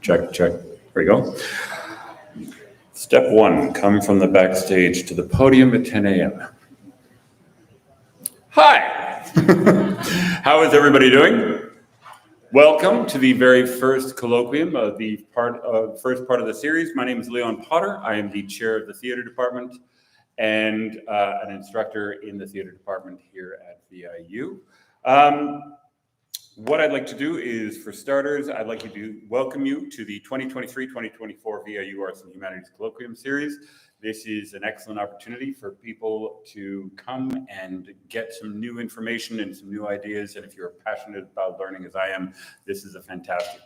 Check. There we go. Step one, come from the backstage to the podium at 10 a.m. Hi! How is everybody doing? Welcome to the very first colloquium of the first part of the series. My name is Leon Potter. I am the chair of the theater department and an instructor in the theater department here at VIU. What I'd like to do is, for starters, I'd like to welcome you to the 2023-2024 VIU Arts and Humanities Colloquium Series. This is an excellent opportunity for people to come and get some new information and some new ideas. And if you're passionate about learning as I am, this is a fantastic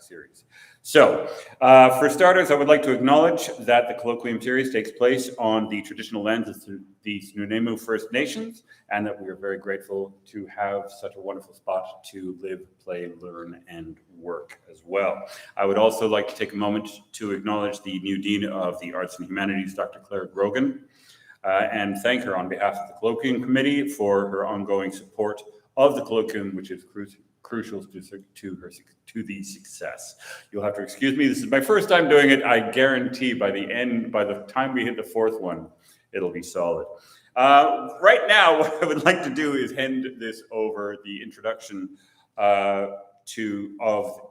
series. So, for starters, I would like to acknowledge that the Colloquium Series takes place on the traditional lands of the Nunemu First Nations, and that we are very grateful to have such a wonderful spot to live, play, learn, and work as well. I would also like to take a moment to acknowledge the new Dean of the Arts and Humanities, Dr. Claire Grogan, and thank her on behalf of the Colloquium Committee for her ongoing support of the Colloquium, which is crucial to the success. You'll have to excuse me, this is my first time doing it. I guarantee by the time we hit the fourth one, it'll be solid. Right now, what I would like to do is hand this over, the introduction of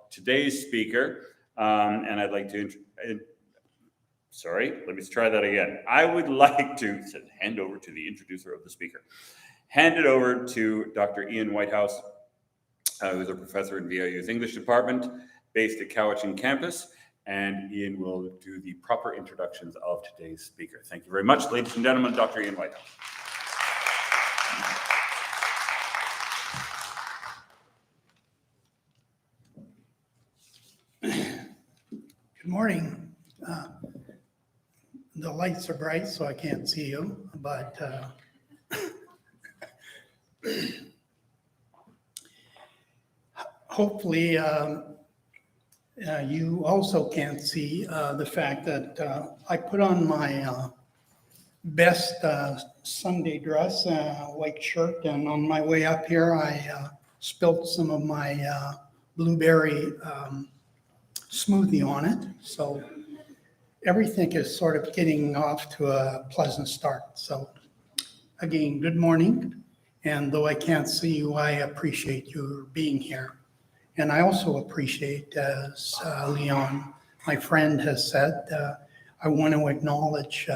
today's speaker, and I'd like to let me try that again. I would like to hand over to the introducer of the speaker. Hand it over to Dr. Ian Whitehouse, who's a professor in VIU's English department based at Cowichan campus, and Ian will do the proper introductions of today's speaker. Thank you very much, ladies and gentlemen, Dr. Ian Whitehouse. Good morning. The lights are bright, so I can't see you, but hopefully you also can't see the fact that I put on my best Sunday dress, white shirt, and on my way up here I spilled some of my blueberry smoothie on it. So everything is sort of getting off to a pleasant start. So again, good morning. And though I can't see you, I appreciate you being here. And I also appreciate, as Leon, my friend, has said, I want to acknowledge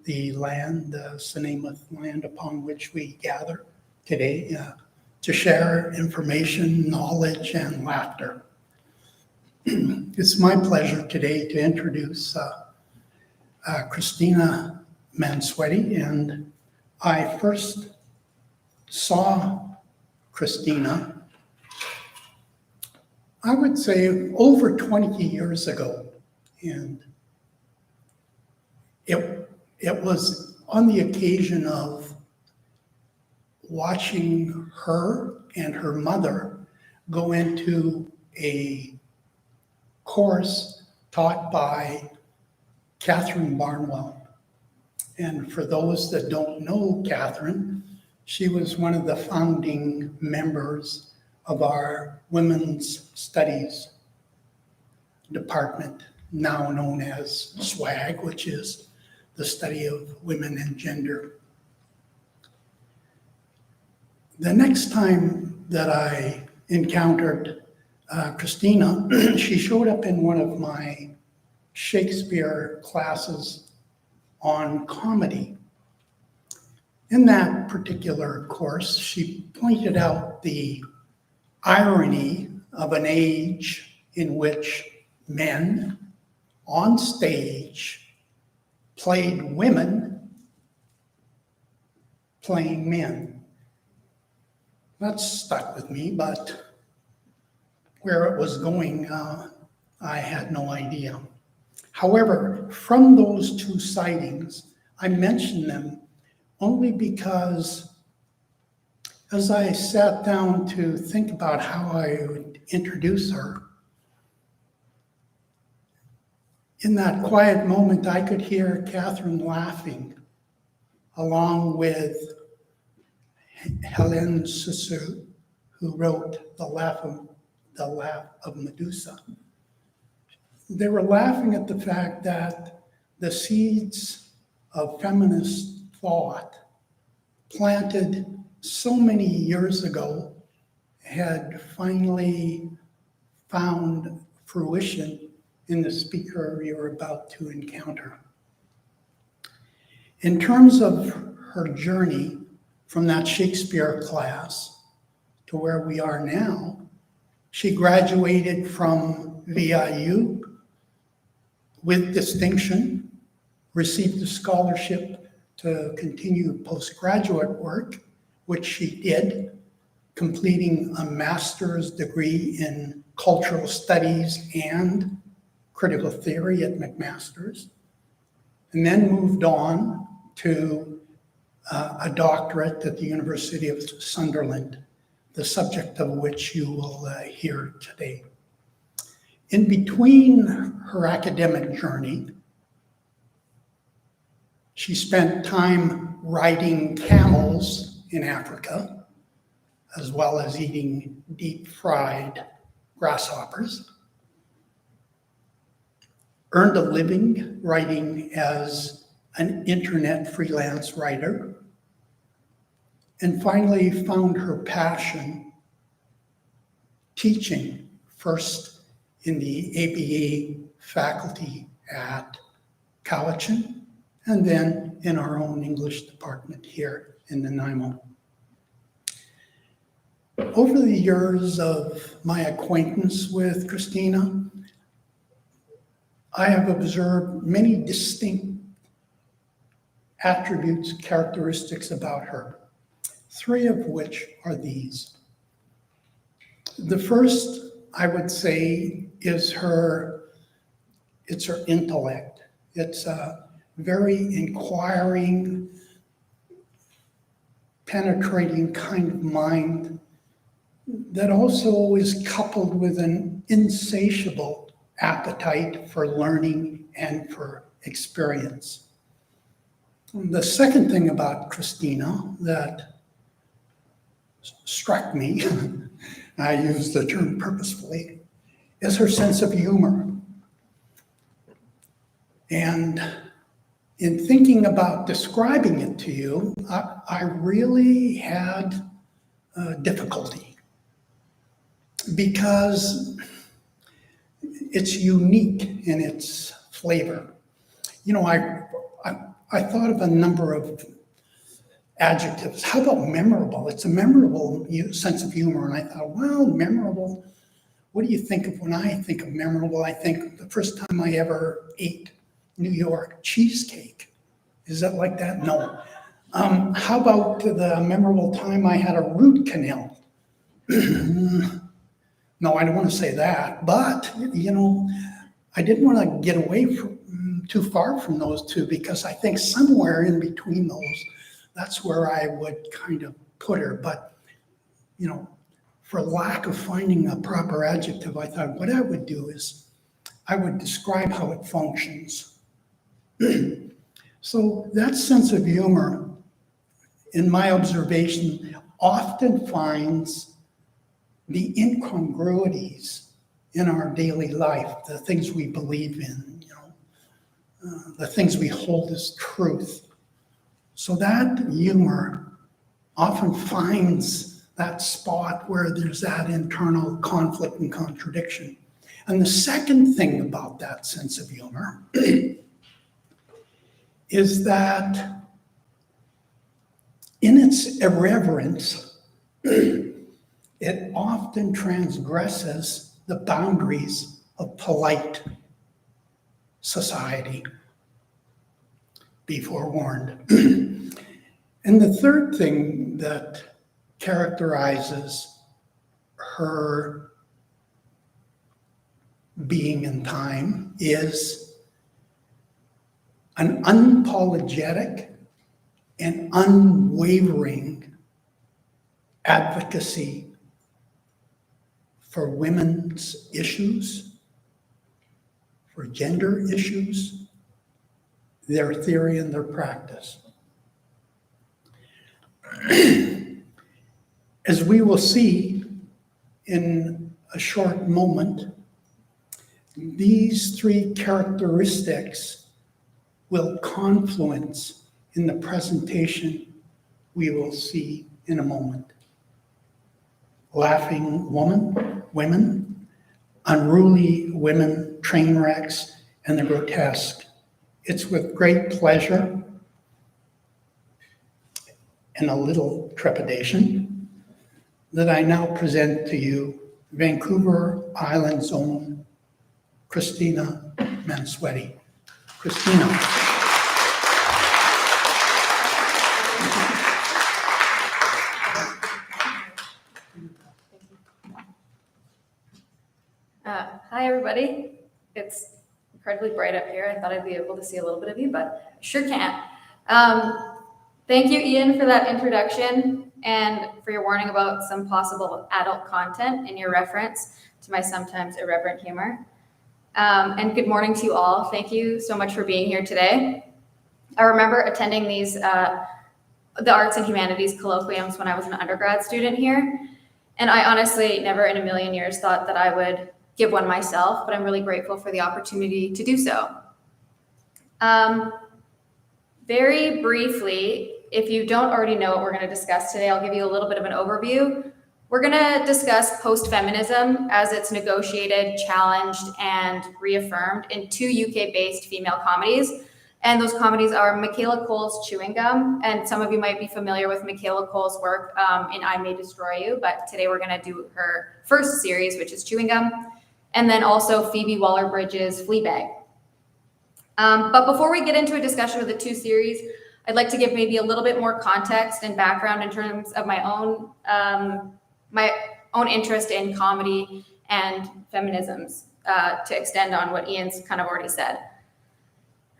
the land, the Sinemuth land upon which we gather today to share information, knowledge, and laughter. It's my pleasure today to introduce Christina Mansueti, and I first saw Christina, I would say, over 20 years ago, and it was on the occasion of watching her and her mother go into a course taught by Catherine Barnwell. And for those that don't know Catherine, she was one of the founding members of our Women's Studies department, now known as SWAG, which is the study of women and gender. The next time that I encountered Christina, she showed up in one of my Shakespeare classes on comedy. In that particular course, she pointed out the irony of an age in which men on stage played women playing men. That stuck with me, but where it was going, I had no idea. However, from those two sightings, I mention them only because as I sat down to think about how I would introduce her, in that quiet moment, I could hear Catherine laughing along with Helen Sissu, who wrote The Laugh of Medusa. They were laughing at the fact that the seeds of feminist thought planted so many years ago had finally found fruition in the speaker you're about to encounter. In terms of her journey from that Shakespeare class to where we are now, she graduated from VIU with distinction, received a scholarship to continue postgraduate work, which she did, completing a master's degree in cultural studies and critical theory at McMaster's, and then moved on to a doctorate at the University of Sunderland, the subject of which you will hear today. In between her academic journey, she spent time riding camels in Africa, as well as eating deep-fried grasshoppers, earned a living writing as an internet freelance writer, and finally found her passion teaching, first in the ABA faculty at Cowichan, and then in our own English department here in Nanaimo. Over the years of my acquaintance with Christina, I have observed many distinct attributes, characteristics about her, three of which are these. The first, I would say, is her intellect. It's a very inquiring, penetrating kind of mind that also is coupled with an insatiable appetite for learning and for experience. The second thing about Christina that struck me, I use the term purposefully, is her sense of humor. And in thinking about describing it to you, I really had difficulty because it's unique in its flavor. You know, I thought of a number of adjectives. How about memorable? It's a memorable sense of humor. And I thought, well, memorable, what do you think of when I think of memorable? I think the first time I ever ate New York cheesecake. Is that like that? No. How about the memorable time I had a root canal? No, I don't want to say that, but, you know, I didn't want to get away from too far from those two because I think somewhere in between those, that's where I would kind of put her. But, you know, for lack of finding a proper adjective, I thought what I would do is I would describe how it functions. So that sense of humor, in my observation, often finds the incongruities in our daily life, the things we believe in, you know, the things we hold as truth. So that humor often finds that spot where there's that internal conflict and contradiction. And the second thing about that sense of humor is that in its irreverence, it often transgresses the boundaries of polite society. Be forewarned. And the third thing that characterizes her being in time is an unapologetic and unwavering advocacy for women's issues, for gender issues, their theory and their practice. we will see in a short moment, these three characteristics will confluence in the presentation we will see in a moment. Laughing women, unruly women, trainwrecks, and the grotesque. It's with great pleasure and a little trepidation that I now present to you Vancouver Island's own Christina Mansueti. Christina. Hi, everybody. It's incredibly bright up here. I thought I'd be able to see a little bit of you, but I sure can't. Thank you, Ian, for that introduction and for your warning about some possible adult content in your reference to my sometimes irreverent humor. And good morning to you all. Thank you so much for being here today. I remember attending these, the Arts and Humanities colloquiums when I was an undergrad student here. And I honestly never in a million years thought that I would give one myself, but I'm really grateful for the opportunity to do so. Very briefly, if you don't already know what we're going to discuss today, I'll give you a little bit of an overview. We're going to discuss postfeminism as it's negotiated, challenged, and reaffirmed in two UK-based female comedies. And those comedies are Michaela Coel's Chewing Gum, and some of you might be familiar with Michaela Coel's work in I May Destroy You, but today we're going to do her first series, which is Chewing Gum, and then also Phoebe Waller-Bridge's Fleabag. But before we get into a discussion of the two series, I'd like to give maybe a little bit more context and background in terms of my own interest in comedy and feminisms to extend on what Ian's kind of already said.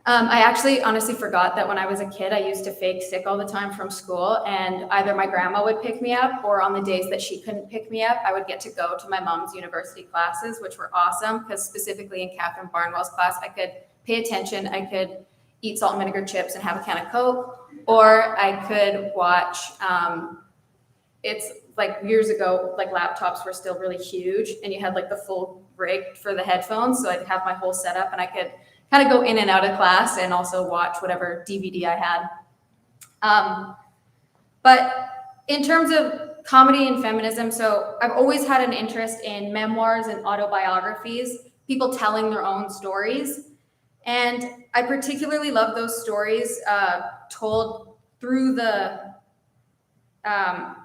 I actually honestly forgot that when I was a kid, I used to fake sick all the time from school, and either my grandma would pick me up, or on the days that she couldn't pick me up, I would get to go to my mom's university classes, which were awesome because specifically in Catherine Barnwell's class, I could pay attention, I could eat salt and vinegar chips and have a can of Coke, or I could watch, it's like years ago, like laptops were still really huge and you had like the full rig for the headphones. So I'd have my whole setup and I could kind of go in and out of class and also watch whatever DVD I had. But in terms of comedy and feminism, so I've always had an interest in memoirs and autobiographies, people telling their own stories. And I particularly love those stories told through the, I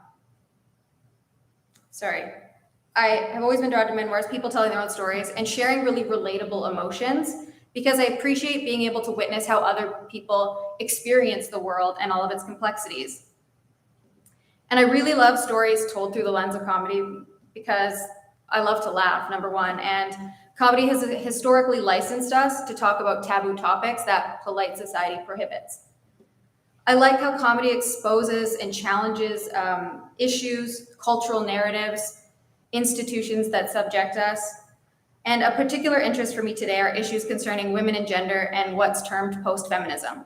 have always been drawn to memoirs, people telling their own stories and sharing really relatable emotions, because I appreciate being able to witness how other people experience the world and all of its complexities. And I really love stories told through the lens of comedy because I love to laugh, number one, and comedy has historically licensed us to talk about taboo topics that polite society prohibits. I like how comedy exposes and challenges issues, cultural narratives, institutions that subject us. And a particular interest for me today are issues concerning women and gender and what's termed post-feminism.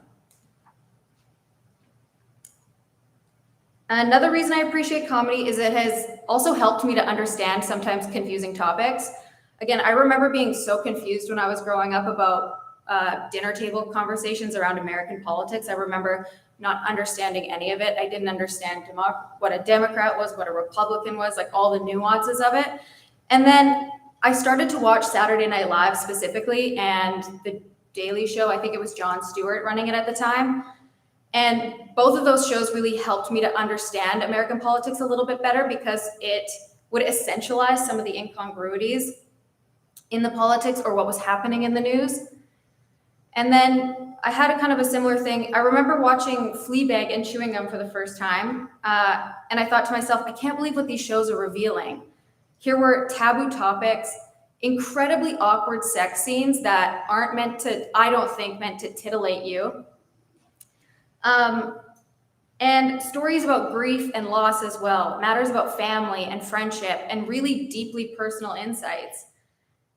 Another reason I appreciate comedy is it has also helped me to understand sometimes confusing topics. Again, I remember being so confused when I was growing up about dinner table conversations around American politics. I remember not understanding any of it. I didn't understand what a Democrat was, what a Republican was, like all the nuances of it. And then I started to watch Saturday Night Live specifically, and The Daily Show. I think it was Jon Stewart running it at the time. And both of those shows really helped me to understand American politics a little bit better because it would essentialize some of the incongruities in the politics or what was happening in the news. And then I had a kind of a similar thing. I remember watching Fleabag and Chewing Gum for the first time. And I thought to myself, I can't believe what these shows are revealing. Here were taboo topics, incredibly awkward sex scenes that aren't meant to, I don't think, meant to titillate you. And stories about grief and loss as well, matters about family and friendship, and really deeply personal insights.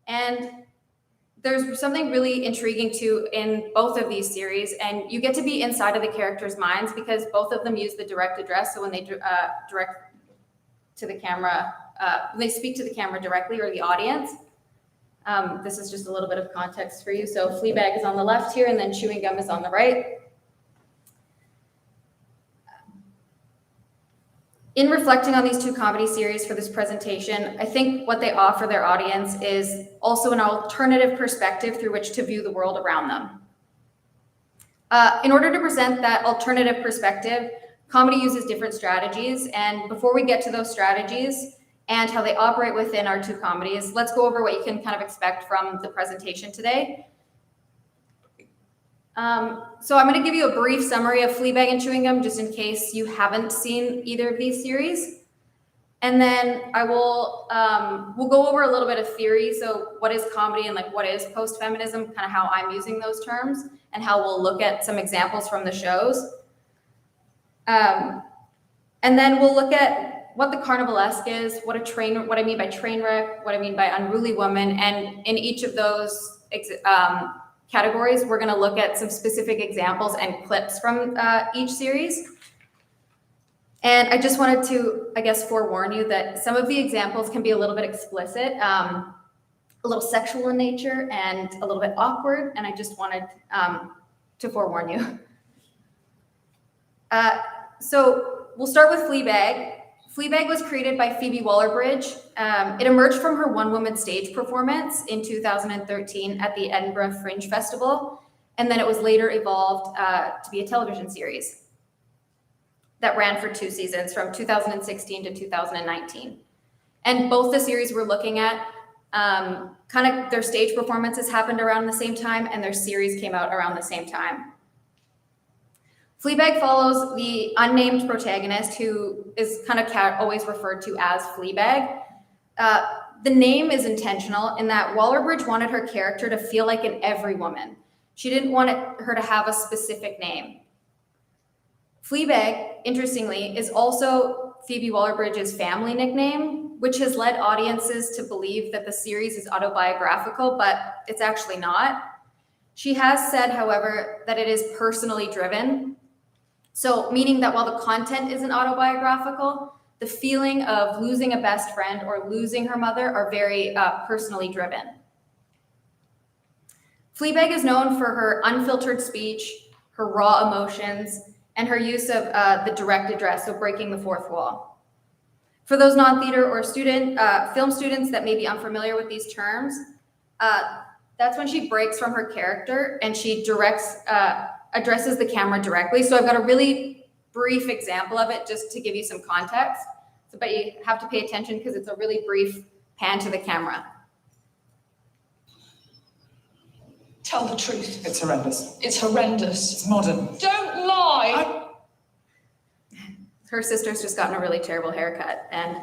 And there's something really intriguing too in both of these series, and you get to be inside of the characters' minds because both of them use the direct address. So when they to the camera, they speak to the camera directly or the audience. This is just a little bit of context for you. So Fleabag is on the left here, and then Chewing Gum is on the right. In reflecting on these two comedy series for this presentation, I think what they offer their audience is also an alternative perspective through which to view the world around them. In order to present that alternative perspective, comedy uses different strategies. And before we get to those strategies and how they operate within our two comedies, let's go over what you can kind of expect from the presentation today. So I'm going to give you a brief summary of Fleabag and Chewing Gum, just in case you haven't seen either of these series. And then I will, we'll go over a little bit of theory. So what is comedy and like what is post-feminism, kind of how I'm using those terms, and how we'll look at some examples from the shows. And then we'll look at what the Carnivalesque is, what I mean by Trainwreck, what I mean by Unruly Woman, and in each of those categories, we're going to look at some specific examples and clips from each series. And I just wanted to, I guess, forewarn you that some of the examples can be a little bit explicit, a little sexual in nature, and a little bit awkward. And I just wanted to forewarn you. So we'll start with Fleabag. Fleabag was created by Phoebe Waller-Bridge. It emerged from her one-woman stage performance in 2013 at the Edinburgh Fringe Festival, and then it was later evolved to be a television series that ran for 2 seasons from 2016 to 2019. And both the series we're looking at, kind of their stage performances happened around the same time, and their series came out around the same time. Fleabag follows the unnamed protagonist, who is kind of always referred to as Fleabag. The name is intentional in that Waller-Bridge wanted her character to feel like an every woman. She didn't want her to have a specific name. Fleabag, interestingly, is also Phoebe Waller-Bridge's family nickname, which has led audiences to believe that the series is autobiographical, but it's actually not. She has said, however, that it is personally driven. So meaning that while the content isn't autobiographical, the feeling of losing a best friend or losing her mother are very personally driven. Fleabag is known for her unfiltered speech, her raw emotions, and her use of the direct address, so breaking the fourth wall. For those non-theater or film students that may be unfamiliar with these terms, that's when she breaks from her character and she addresses the camera directly. So I've got a really brief example of it just to give you some context. But you have to pay attention because it's a really brief pan to the camera. Tell the truth. It's horrendous. It's horrendous. It's modern. Don't lie. Her sister's just gotten a really terrible haircut, and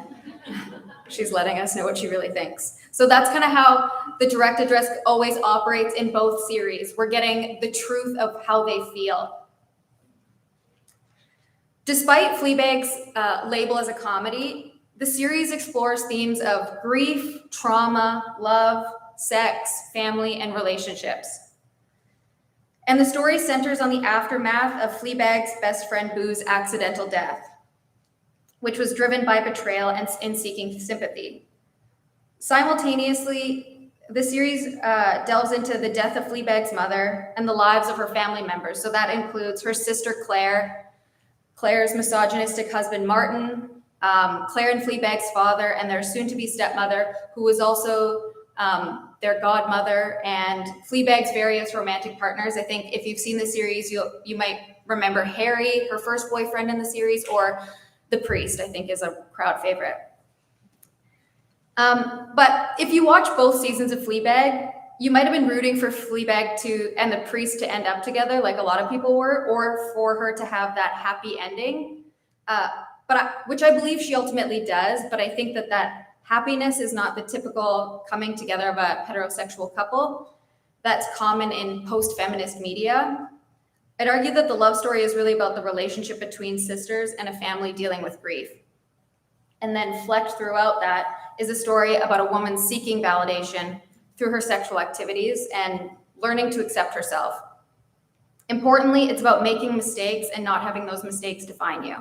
she's letting us know what she really thinks. So that's kind of how the direct address always operates in both series. We're getting the truth of how they feel. Despite Fleabag's label as a comedy, the series explores themes of grief, trauma, love, sex, family, and relationships. And the story centers on the aftermath of Fleabag's best friend Boo's accidental death, which was driven by betrayal and in seeking sympathy. Simultaneously, the series delves into the death of Fleabag's mother and the lives of her family members. So that includes her sister Claire, Claire's misogynistic husband Martin, Claire and Fleabag's father, and their soon-to-be stepmother, who was also their godmother, and Fleabag's various romantic partners. I think if you've seen the series, you might remember Harry, her first boyfriend in the series, or the priest, I think, is a crowd favorite. But if you watch both seasons of Fleabag, you might have been rooting for Fleabag and the priest to end up together, like a lot of people were, or for her to have that happy ending, which I believe she ultimately does. But I think that happiness is not the typical coming together of a heterosexual couple that's common in post-feminist media. I'd argue that the love story is really about the relationship between sisters and a family dealing with grief. And then flecked throughout that is a story about a woman seeking validation through her sexual activities and learning to accept herself. Importantly, it's about making mistakes and not having those mistakes define you.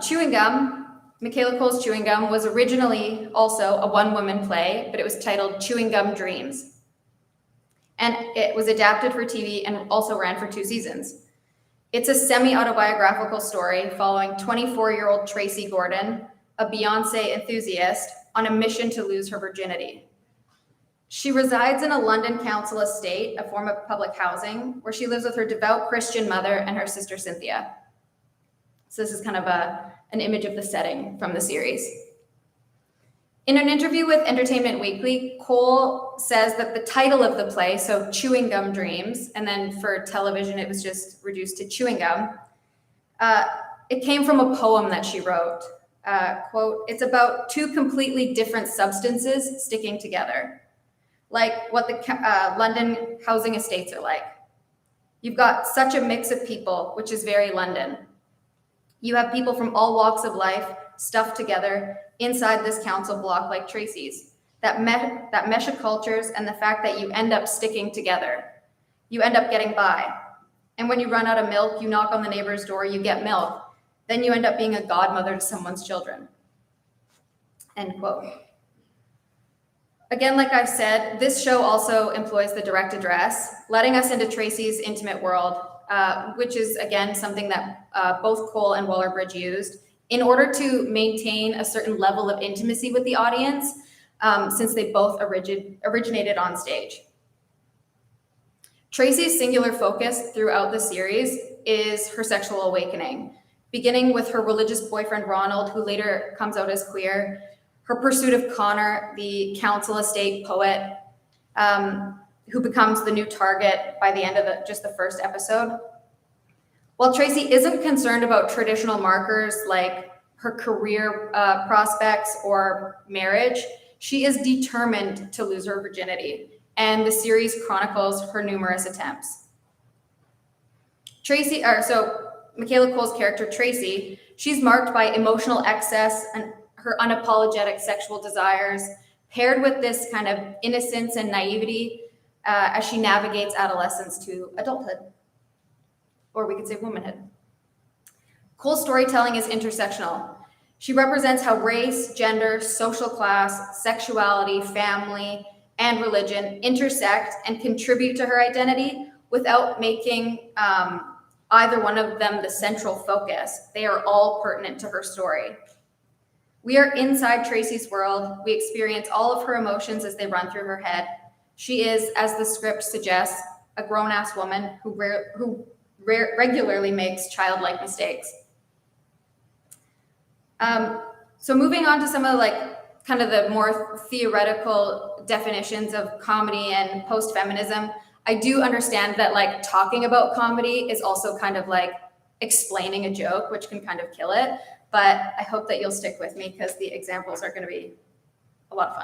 Chewing Gum, Michaela Coel's Chewing Gum was originally also a one-woman play, but it was titled Chewing Gum Dreams. And it was adapted for TV and also ran for 2 seasons. It's a semi-autobiographical story following 24-year-old Tracy Gordon, a Beyonce enthusiast, on a mission to lose her virginity. She resides in a London council estate, a form of public housing, where she lives with her devout Christian mother and her sister Cynthia. So this is kind of an image of the setting from the series. In an interview with Entertainment Weekly, Coel says that the title of the play, so Chewing Gum Dreams, and then for television it was just reduced to Chewing Gum, it came from a poem that she wrote. Quote, "It's about 2 completely different substances sticking together, like what the London housing estates are like. You've got such a mix of people, which is very London. You have people from all walks of life stuffed together inside this council block like Tracy's. That mesh of cultures and the fact that you end up sticking together. You end up getting by. And when you run out of milk, you knock on the neighbor's door, you get milk. Then you end up being a godmother to someone's children." End quote. Again, like I said, this show also employs the direct address, letting us into Tracy's intimate world, which is, again, something that both Coel and Waller-Bridge used in order to maintain a certain level of intimacy with the audience, since they both originated on stage. Tracy's singular focus throughout the series is her sexual awakening, beginning with her religious boyfriend, Ronald, who later comes out as queer, her pursuit of Connor, the council estate poet, who becomes the new target by the end of just the first episode. While Tracy isn't concerned about traditional markers like her career prospects or marriage, she is determined to lose her virginity, and the series chronicles her numerous attempts. Michaela Coel's character, Tracy, she's marked by emotional excess and her unapologetic sexual desires, paired with this kind of innocence and naivety as she navigates adolescence to adulthood, or we could say womanhood. Coel's storytelling is intersectional. She represents how race, gender, social class, sexuality, family, and religion intersect and contribute to her identity without making either one of them the central focus. They are all pertinent to her story. We are inside Tracy's world. We experience all of her emotions as they run through her head. She is, as the script suggests, a grown-ass woman who regularly makes childlike mistakes. So moving on to some of kind of the more theoretical definitions of comedy and post-feminism, I do understand that talking about comedy is also kind of like explaining a joke, which can kind of kill it. But I hope that you'll stick with me because the examples are going to be a lot of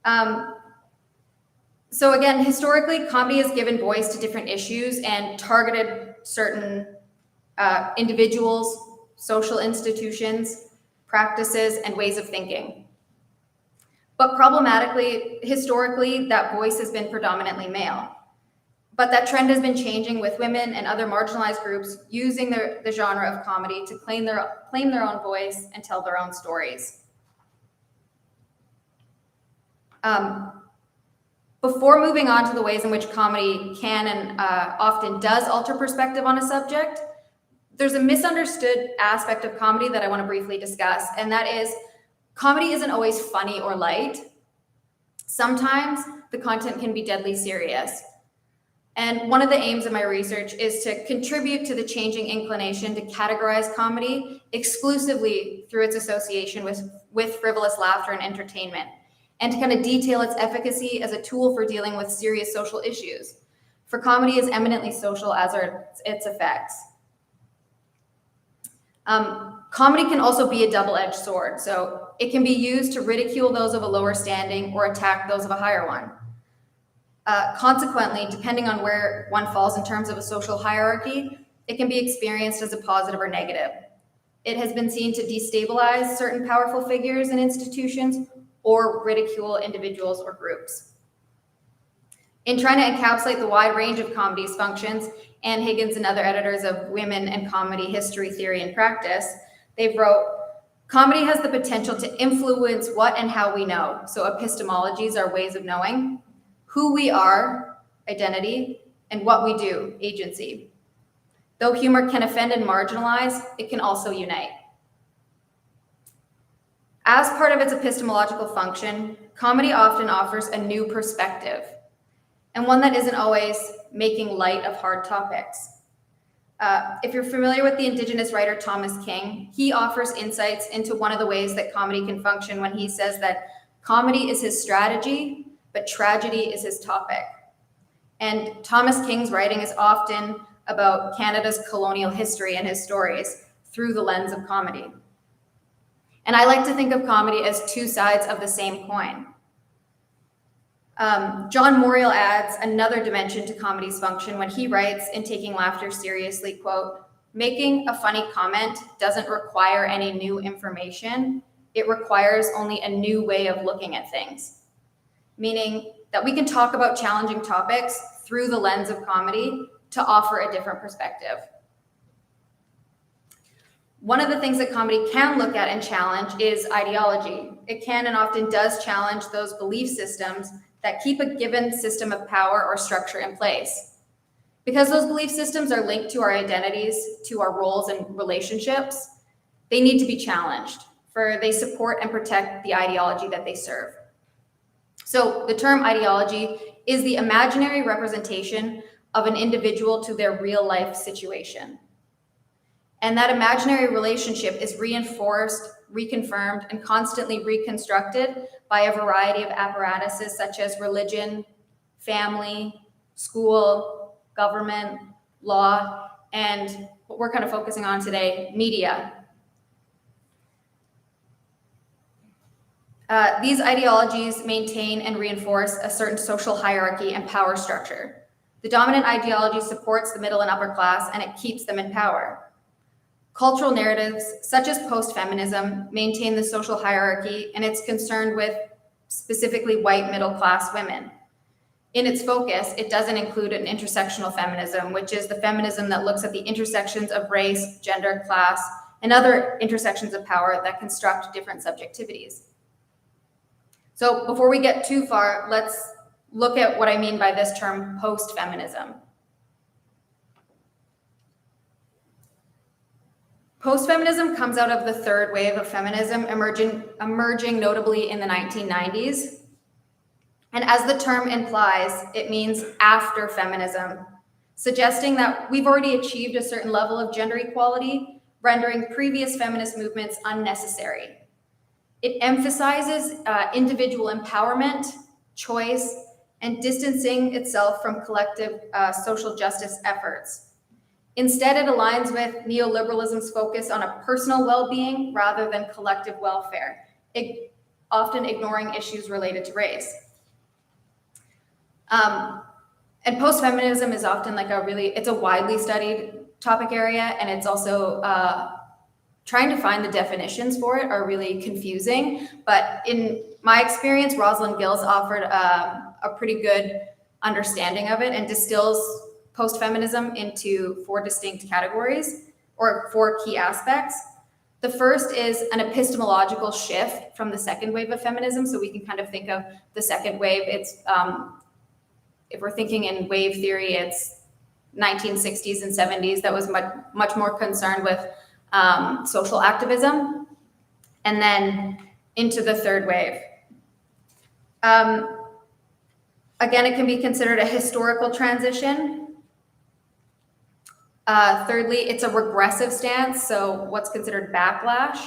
fun. So again, historically, comedy has given voice to different issues and targeted certain individuals, social institutions, practices, and ways of thinking. But problematically, historically, that voice has been predominantly male. But that trend has been changing with women and other marginalized groups using the genre of comedy to claim their own voice and tell their own stories. Before moving on to the ways in which comedy can and often does alter perspective on a subject, there's a misunderstood aspect of comedy that I want to briefly discuss, and that is comedy isn't always funny or light. Sometimes the content can be deadly serious. And one of the aims of my research is to contribute to the changing inclination to categorize comedy exclusively through its association with frivolous laughter and entertainment, and to kind of detail its efficacy as a tool for dealing with serious social issues. For comedy is eminently social as are its effects. Comedy can also be a double-edged sword. So it can be used to ridicule those of a lower standing or attack those of a higher one. Consequently, depending on where one falls in terms of a social hierarchy, it can be experienced as a positive or negative. It has been seen to destabilize certain powerful figures and institutions or ridicule individuals or groups. In trying to encapsulate the wide range of comedy's functions, Anne Higgins and other editors of Women and Comedy History, Theory, and Practice They wrote, comedy has the potential to influence what and how we know. So epistemologies are ways of knowing, who we are, identity, and what we do, agency. Though humor can offend and marginalize, it can also unite. As part of its epistemological function, comedy often offers a new perspective, and one that isn't always making light of hard topics. If you're familiar with the Indigenous writer Thomas King, he offers insights into one of the ways that comedy can function when he says that comedy is his strategy, but tragedy is his topic. And Thomas King's writing is often about Canada's colonial history and his stories through the lens of comedy. And I like to think of comedy as two sides of the same coin. John Morial adds another dimension to comedy's function when he writes in Taking Laughter Seriously, quote, making a funny comment doesn't require any new information. It requires only a new way of looking at things. Meaning that we can talk about challenging topics through the lens of comedy to offer a different perspective. One of the things that comedy can look at and challenge is ideology. It can and often does challenge those belief systems that keep a given system of power or structure in place. Because those belief systems are linked to our identities, to our roles and relationships, they need to be challenged, for they support and protect the ideology that they serve. So the term ideology is the imaginary representation of an individual to their real life situation. And that imaginary relationship is reinforced, reconfirmed, and constantly reconstructed by a variety of apparatuses such as religion, family, school, government, law, and what we're kind of focusing on today, media. These ideologies maintain and reinforce a certain social hierarchy and power structure. The dominant ideology supports the middle and upper class, and it keeps them in power. Cultural narratives, such as postfeminism, maintain the social hierarchy, and it's concerned with specifically white middle-class women. In its focus, it doesn't include an intersectional feminism, which is the feminism that looks at the intersections of race, gender, class, and other intersections of power that construct different subjectivities. So before we get too far, let's look at what I mean by this term, postfeminism. Postfeminism comes out of the third wave of feminism, emerging notably in the 1990s. And as the term implies, it means after feminism, suggesting that we've already achieved a certain level of gender equality, rendering previous feminist movements unnecessary. It emphasizes individual empowerment, choice, and distancing itself from collective social justice efforts. Instead, it aligns with neoliberalism's focus on a personal well-being rather than collective welfare, often ignoring issues related to race. And postfeminism is often like it's a widely studied topic area, and it's also trying to find the definitions for it are really confusing. But in my experience, Rosalind Gills offered a pretty good understanding of it and distills postfeminism into 4 distinct categories or 4 key aspects. The first is an epistemological shift from the second wave of feminism. So we can kind of think of the second wave. It's if we're thinking in wave theory, it's 1960s and 70s that was much more concerned with social activism, and then into the third wave. Again, it can be considered a historical transition. Thirdly, it's a regressive stance, so what's considered backlash,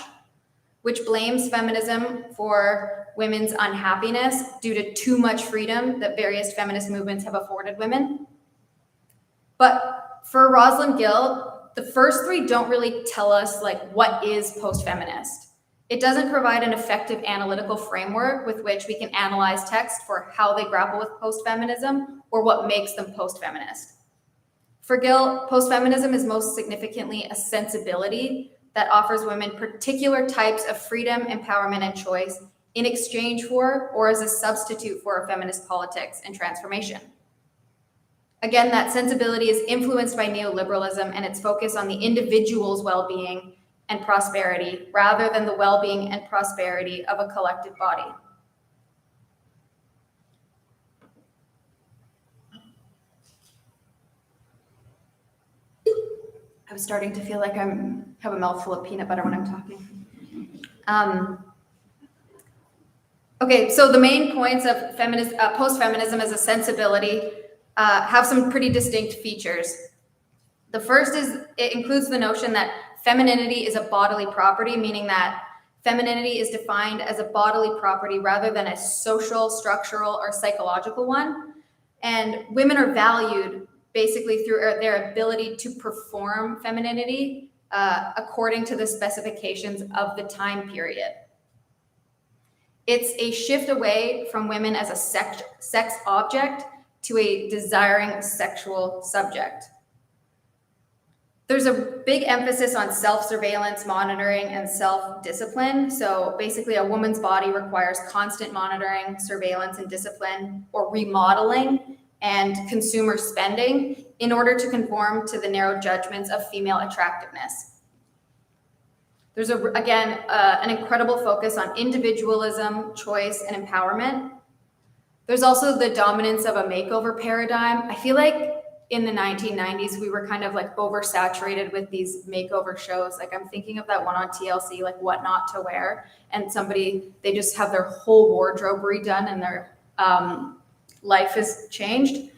which blames feminism for women's unhappiness due to too much freedom that various feminist movements have afforded women. But for Rosalind Gill, the first 3 don't really tell us like what is post-feminist. It doesn't provide an effective analytical framework with which we can analyze text for how they grapple with post-feminism or what makes them post-feminist. For Gill, post-feminism is most significantly a sensibility that offers women particular types of freedom, empowerment, and choice in exchange for or as a substitute for feminist politics and transformation. Again, that sensibility is influenced by neoliberalism and its focus on the individual's well-being and prosperity, rather than the well-being and prosperity of a collective body. I was starting to feel like I have a mouthful of peanut butter when I'm talking. Okay, so the main points of post-feminism as a sensibility have some pretty distinct features. The first is it includes the notion that femininity is a bodily property, meaning that femininity is defined as a bodily property rather than a social, structural, or psychological one. And women are valued basically through their ability to perform femininity according to the specifications of the time period. It's a shift away from women as a sex object to a desiring sexual subject. There's a big emphasis on self-surveillance, monitoring, and self-discipline. So basically, a woman's body requires constant monitoring, surveillance, and discipline, or remodeling and consumer spending in order to conform to the narrow judgments of female attractiveness. There's, again, an incredible focus on individualism, choice, and empowerment. There's also the dominance of a makeover paradigm. I feel like in the 1990s, we were kind of like oversaturated with these makeover shows. Like I'm thinking of that one on TLC, like What Not to Wear, and they just have their whole wardrobe redone and their life has changed.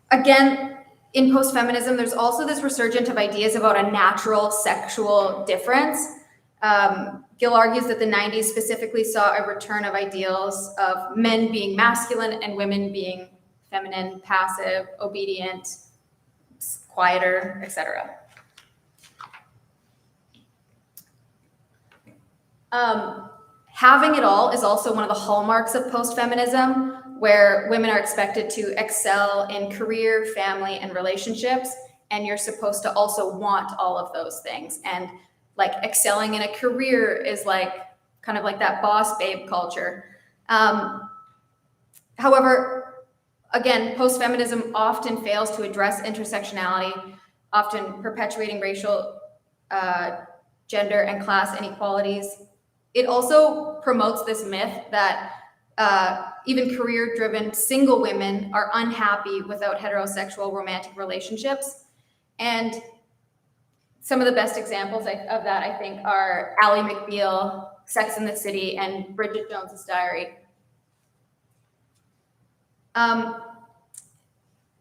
Again, in post-feminism, there's also this resurgence of ideas about a natural sexual difference. Gill argues that the 90s specifically saw a return of ideals of men being masculine and women being feminine, passive, obedient, quieter, etc. Having it all is also one of the hallmarks of post-feminism, where women are expected to excel in career, family, and relationships, and you're supposed to also want all of those things. And like excelling in a career is like kind of like that boss babe culture. However, again, post-feminism often fails to address intersectionality, often perpetuating racial, gender, and class inequalities. It also promotes this myth that even career-driven single women are unhappy without heterosexual romantic relationships. And some of the best examples of that, I think, are Ally McBeal, Sex and the City, and Bridget Jones's Diary.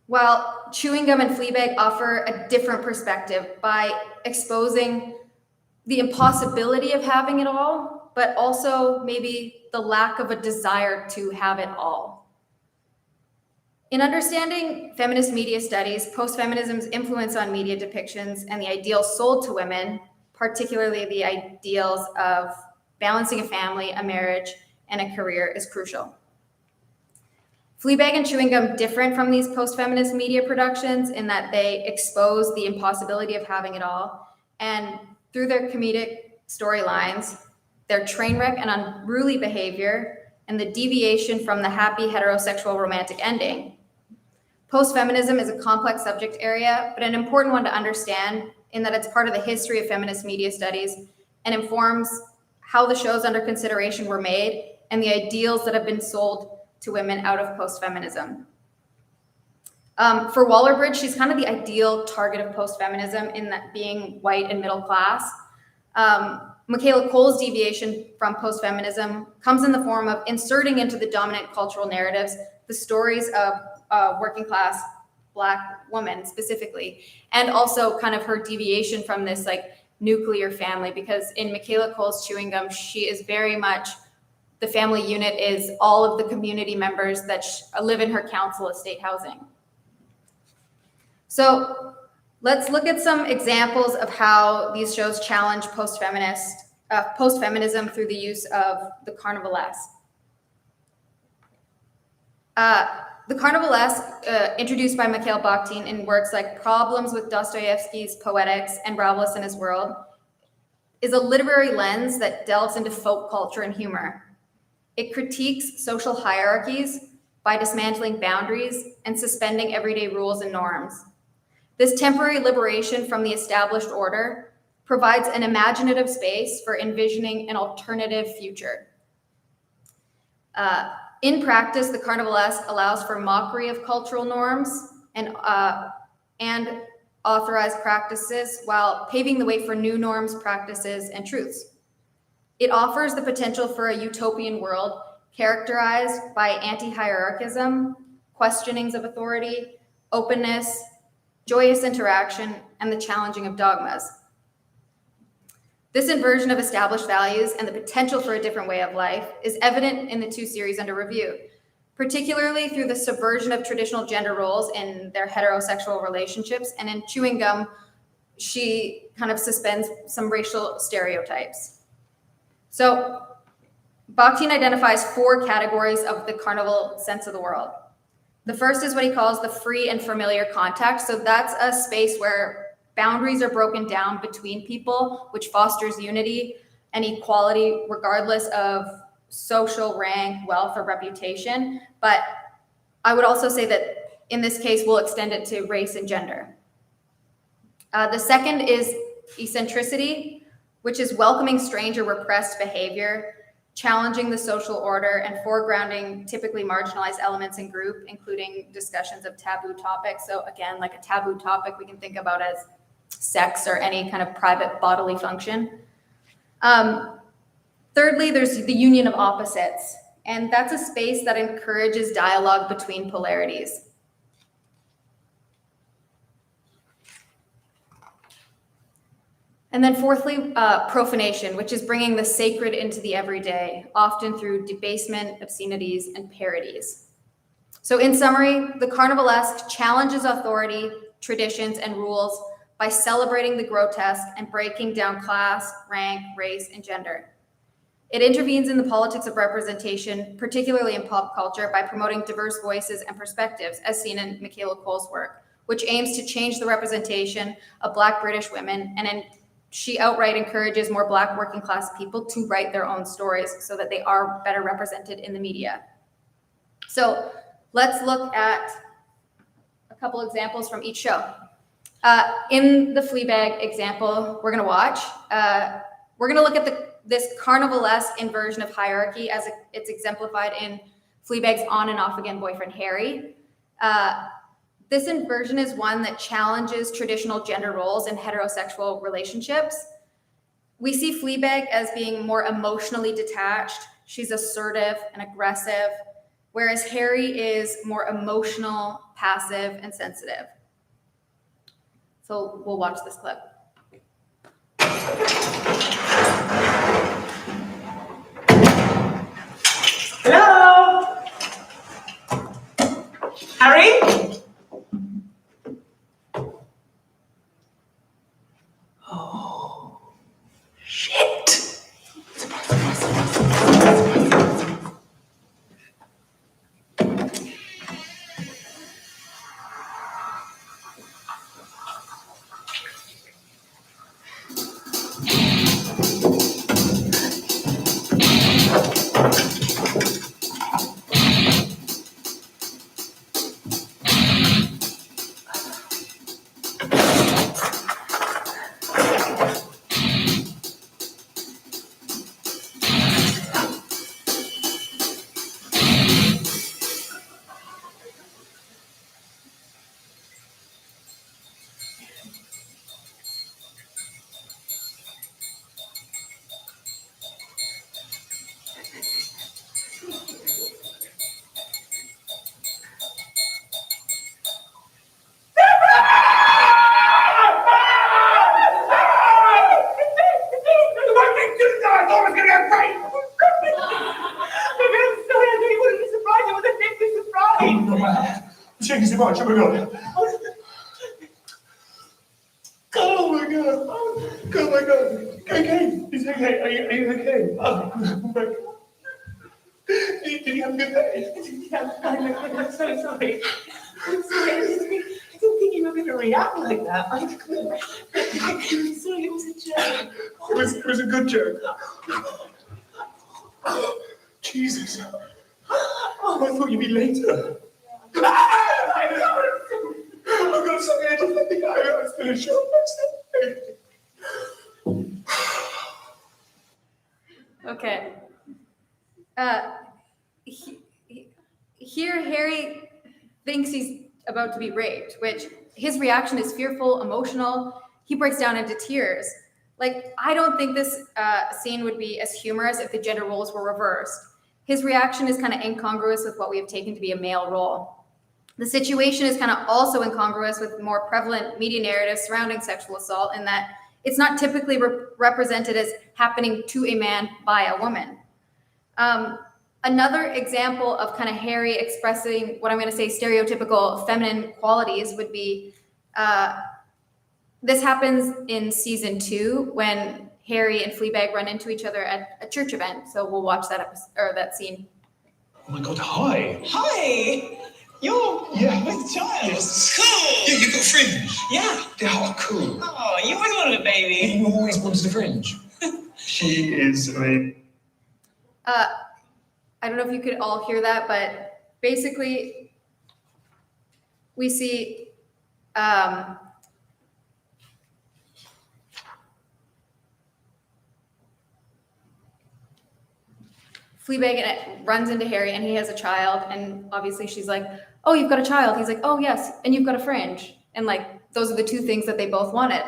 While Chewing Gum and Fleabag offer a different perspective by exposing the impossibility of having it all, but also maybe the lack of a desire to have it all. In understanding feminist media studies, post-feminism's influence on media depictions and the ideals sold to women, particularly the ideals of balancing a family, a marriage, and a career, is crucial. Fleabag and Chewing Gum different from these post-feminist media productions in that they expose the impossibility of having it all, and through their comedic storylines, their trainwreck and unruly behavior, and the deviation from the happy heterosexual romantic ending. Post-feminism is a complex subject area, but an important one to understand in that it's part of the history of feminist media studies and informs how the shows under consideration were made and the ideals that have been sold to women out of post-feminism. For Waller-Bridge, she's kind of the ideal target of post-feminism in that being white and middle class. Michaela Coel's deviation from post-feminism comes in the form of inserting into the dominant cultural narratives the stories of working class Black women specifically, and also kind of her deviation from this like nuclear family, because in Michaela Coel's Chewing Gum, she is very much, the family unit is all of the community members that live in her council estate housing. So let's look at some examples of how these shows challenge post-feminism through the use of the Carnivalesque. The Carnivalesque, introduced by Mikhail Bakhtin in works like Problems with Dostoevsky's Poetics and Ravelous in His World, is a literary lens that delves into folk culture and humor. It critiques social hierarchies by dismantling boundaries and suspending everyday rules and norms. This temporary liberation from the established order provides an imaginative space for envisioning an alternative future. In practice, the Carnivalesque allows for mockery of cultural norms and authorized practices while paving the way for new norms, practices, and truths. It offers the potential for a utopian world characterized by anti-hierarchism, questionings of authority, openness, joyous interaction, and the challenging of dogmas. This inversion of established values and the potential for a different way of life is evident in the two series under review, particularly through the subversion of traditional gender roles in their heterosexual relationships. And in Chewing Gum, she kind of suspends some racial stereotypes. So Bakhtin identifies 4 categories of the carnival sense of the world. The first is what he calls the free and familiar contact. So that's a space where boundaries are broken down between people, which fosters unity and equality regardless of social rank, wealth, or reputation. But I would also say that in this case, we'll extend it to race and gender. The second is eccentricity, which is welcoming strange or repressed behavior, challenging the social order, and foregrounding typically marginalized elements in group, including discussions of taboo topics. So again, like a taboo topic we can think about as sex or any kind of private bodily function. Thirdly, there's the union of opposites, and that's a space that encourages dialogue between polarities. And then fourthly, profanation, which is bringing the sacred into the everyday, often through debasement, obscenities, and parodies. So in summary, the Carnivalesque challenges authority, traditions, and rules by celebrating the grotesque and breaking down class, rank, race, and gender. It intervenes in the politics of representation, particularly in pop culture, by promoting diverse voices and perspectives, as seen in Michaela Coel's work, which aims to change the representation of Black British women, and she outright encourages more Black working class people to write their own stories so that they are better represented in the media. So let's look at a couple examples from each show. In the Fleabag example we're gonna watch, we're gonna look at this carnivalesque inversion of hierarchy as it's exemplified in Fleabag's on and off again boyfriend, Harry. This inversion is one that challenges traditional gender roles in heterosexual relationships. We see Fleabag as being more emotionally detached. She's assertive and aggressive, whereas Harry is more emotional, passive, and sensitive. So we'll watch this clip. Hello? Harry? Oh, shit. Oh my god. Oh my god. Oh my god. Okay. He's okay. Are you okay? Oh my god. Did you have a good day? Yeah, I'm so sorry. I'm sorry. I didn't think you were going to react like that. I'm sorry, it was a joke. It was a good joke. Jesus. Oh, I thought you'd be later. Oh God, sorry, I didn't think I was going to show myself. Okay. Here, Harry thinks he's about to be raped, which his reaction is fearful, emotional. He breaks down into tears. Like, I don't think this scene would be as humorous if the gender roles were reversed. His reaction is kind of incongruous with what we have taken to be a male role. The situation is kind of also incongruous with more prevalent media narratives surrounding sexual assault in that it's not typically represented as happening to a man by a woman. Another example of kind of Harry expressing what I'm going to say stereotypical feminine qualities would be, this happens in season 2 when Harry and Fleabag run into each other at a church event. So we'll watch that episode, or that scene. Oh my God, hi. Hi. You're with Giles. Cool. Yeah, you got fringe. Yeah. Oh, cool. Oh, you always wanted a baby. You always wanted a fringe. She is, I mean... I don't know if you could all hear that, but basically we see Fleabag runs into Harry and he has a child, and obviously she's like, oh, you've got a child. He's like, oh yes, and you've got a fringe. And like, those are the two things that they both wanted.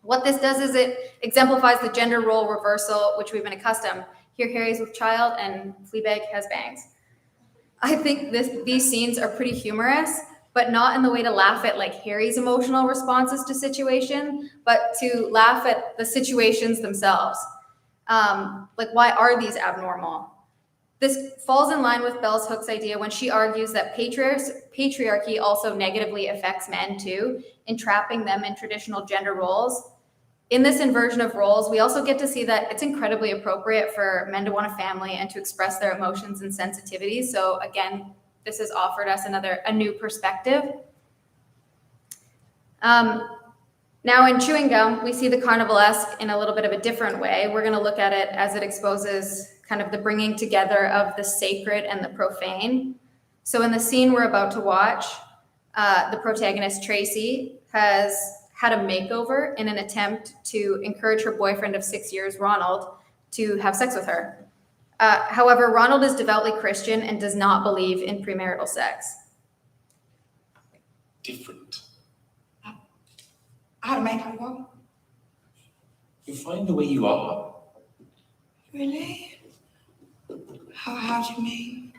What this does is it exemplifies the gender role reversal, which we've been accustomed. Here Harry's with child and Fleabag has bangs. I think these scenes are pretty humorous, but not in the way to laugh at like Harry's emotional responses to situation, but to laugh at the situations themselves. Like, why are these abnormal? This falls in line with Bell Hooks' idea when she argues that patriarchy also negatively affects men too, entrapping them in traditional gender roles. In this inversion of roles, we also get to see that it's incredibly appropriate for men to want a family and to express their emotions and sensitivities. So again, this has offered us a new perspective. Now in Chewing Gum, we see the Carnivalesque in a little bit of a different way. We're going to look at it as it exposes kind of the bringing together of the sacred and the profane. So in the scene we're about to watch, the protagonist, Tracy, has had a makeover in an attempt to encourage her boyfriend of 6 years, Ronald, to have sex with her. However, Ronald is devoutly Christian and does not believe in premarital sex. Different. How to make her go? You find the way you are. Really? How do you mean?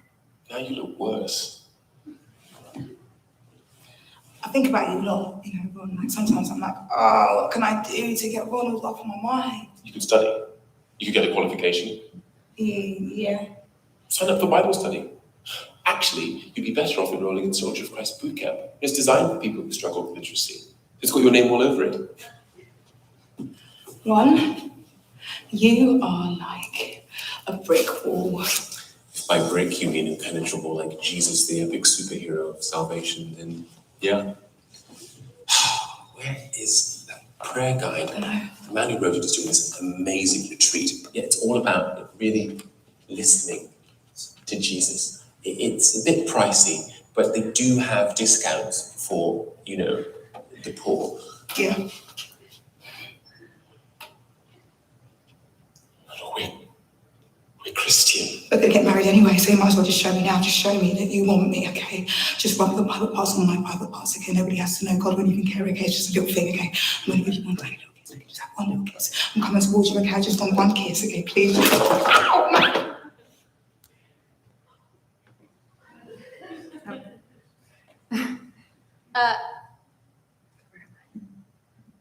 Now you look worse. I think about you a lot, Ron. Like sometimes I'm like, oh, what can I do to get Ronald off my mind? You could study. You could get a qualification. Yeah. Sign up for Bible study. Actually, you'd be better off enrolling in Soldier of Christ boot camp. It's designed for people who struggle with literacy. It's got your name all over it. Ron, you are like a brick wall. If by brick you mean impenetrable like Jesus, the epic superhero of salvation, then yeah. Where is that prayer guide? The man who wrote it is doing this amazing retreat. Yeah, it's all about really listening to Jesus. It's a bit pricey, but they do have discounts for, the poor. Yeah. We're Christian. We're gonna get married anyway, so you might as well just show me now. Just show me that you want me, okay? Just rub the private parts on my private parts, okay? Nobody has to know. God won't even care, okay? It's just a little thing, okay? I'm gonna give you one tiny little kiss, okay? Just have one little kiss. I'm coming towards you, okay? I just want one kiss, okay? Please. Oh, my.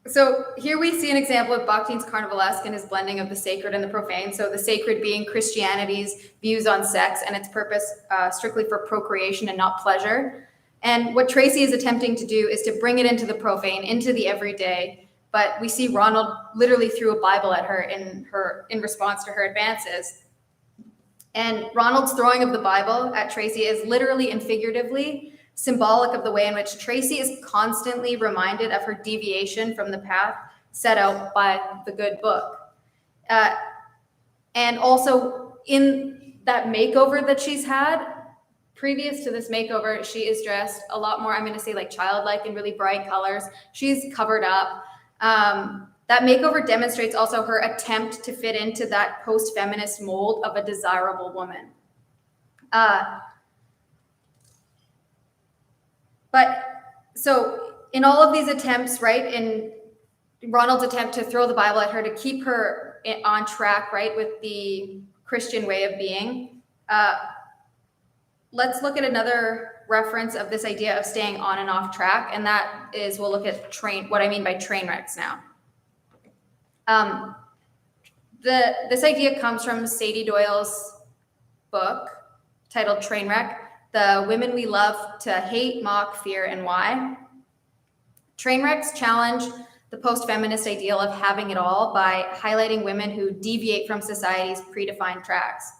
So here we see an example of Bakhtin's Carnivalesque and his blending of the sacred and the profane. So the sacred being Christianity's views on sex and its purpose strictly for procreation and not pleasure. And what Tracy is attempting to do is to bring it into the profane, into the everyday. But we see Ronald literally threw a Bible at her in response to her advances. And Ronald's throwing of the Bible at Tracy is literally and figuratively symbolic of the way in which Tracy is constantly reminded of her deviation from the path set out by the good book. And also in that makeover that she's had, previous to this makeover, she is dressed a lot more, I'm going to say like childlike in really bright colors. She's covered up. That makeover demonstrates also her attempt to fit into that post-feminist mold of a desirable woman. But so in all of these attempts, right, in Ronald's attempt to throw the Bible at her to keep her on track, right, with the Christian way of being, let's look at another reference of this idea of staying on and off track, and that is, we'll look at what I mean by train wrecks now. This idea comes from Sadie Doyle's book titled Trainwreck: The Women We Love to Hate, Mock, Fear, and Why. Trainwrecks challenge the post-feminist ideal of having it all by highlighting women who deviate from society's predefined tracks.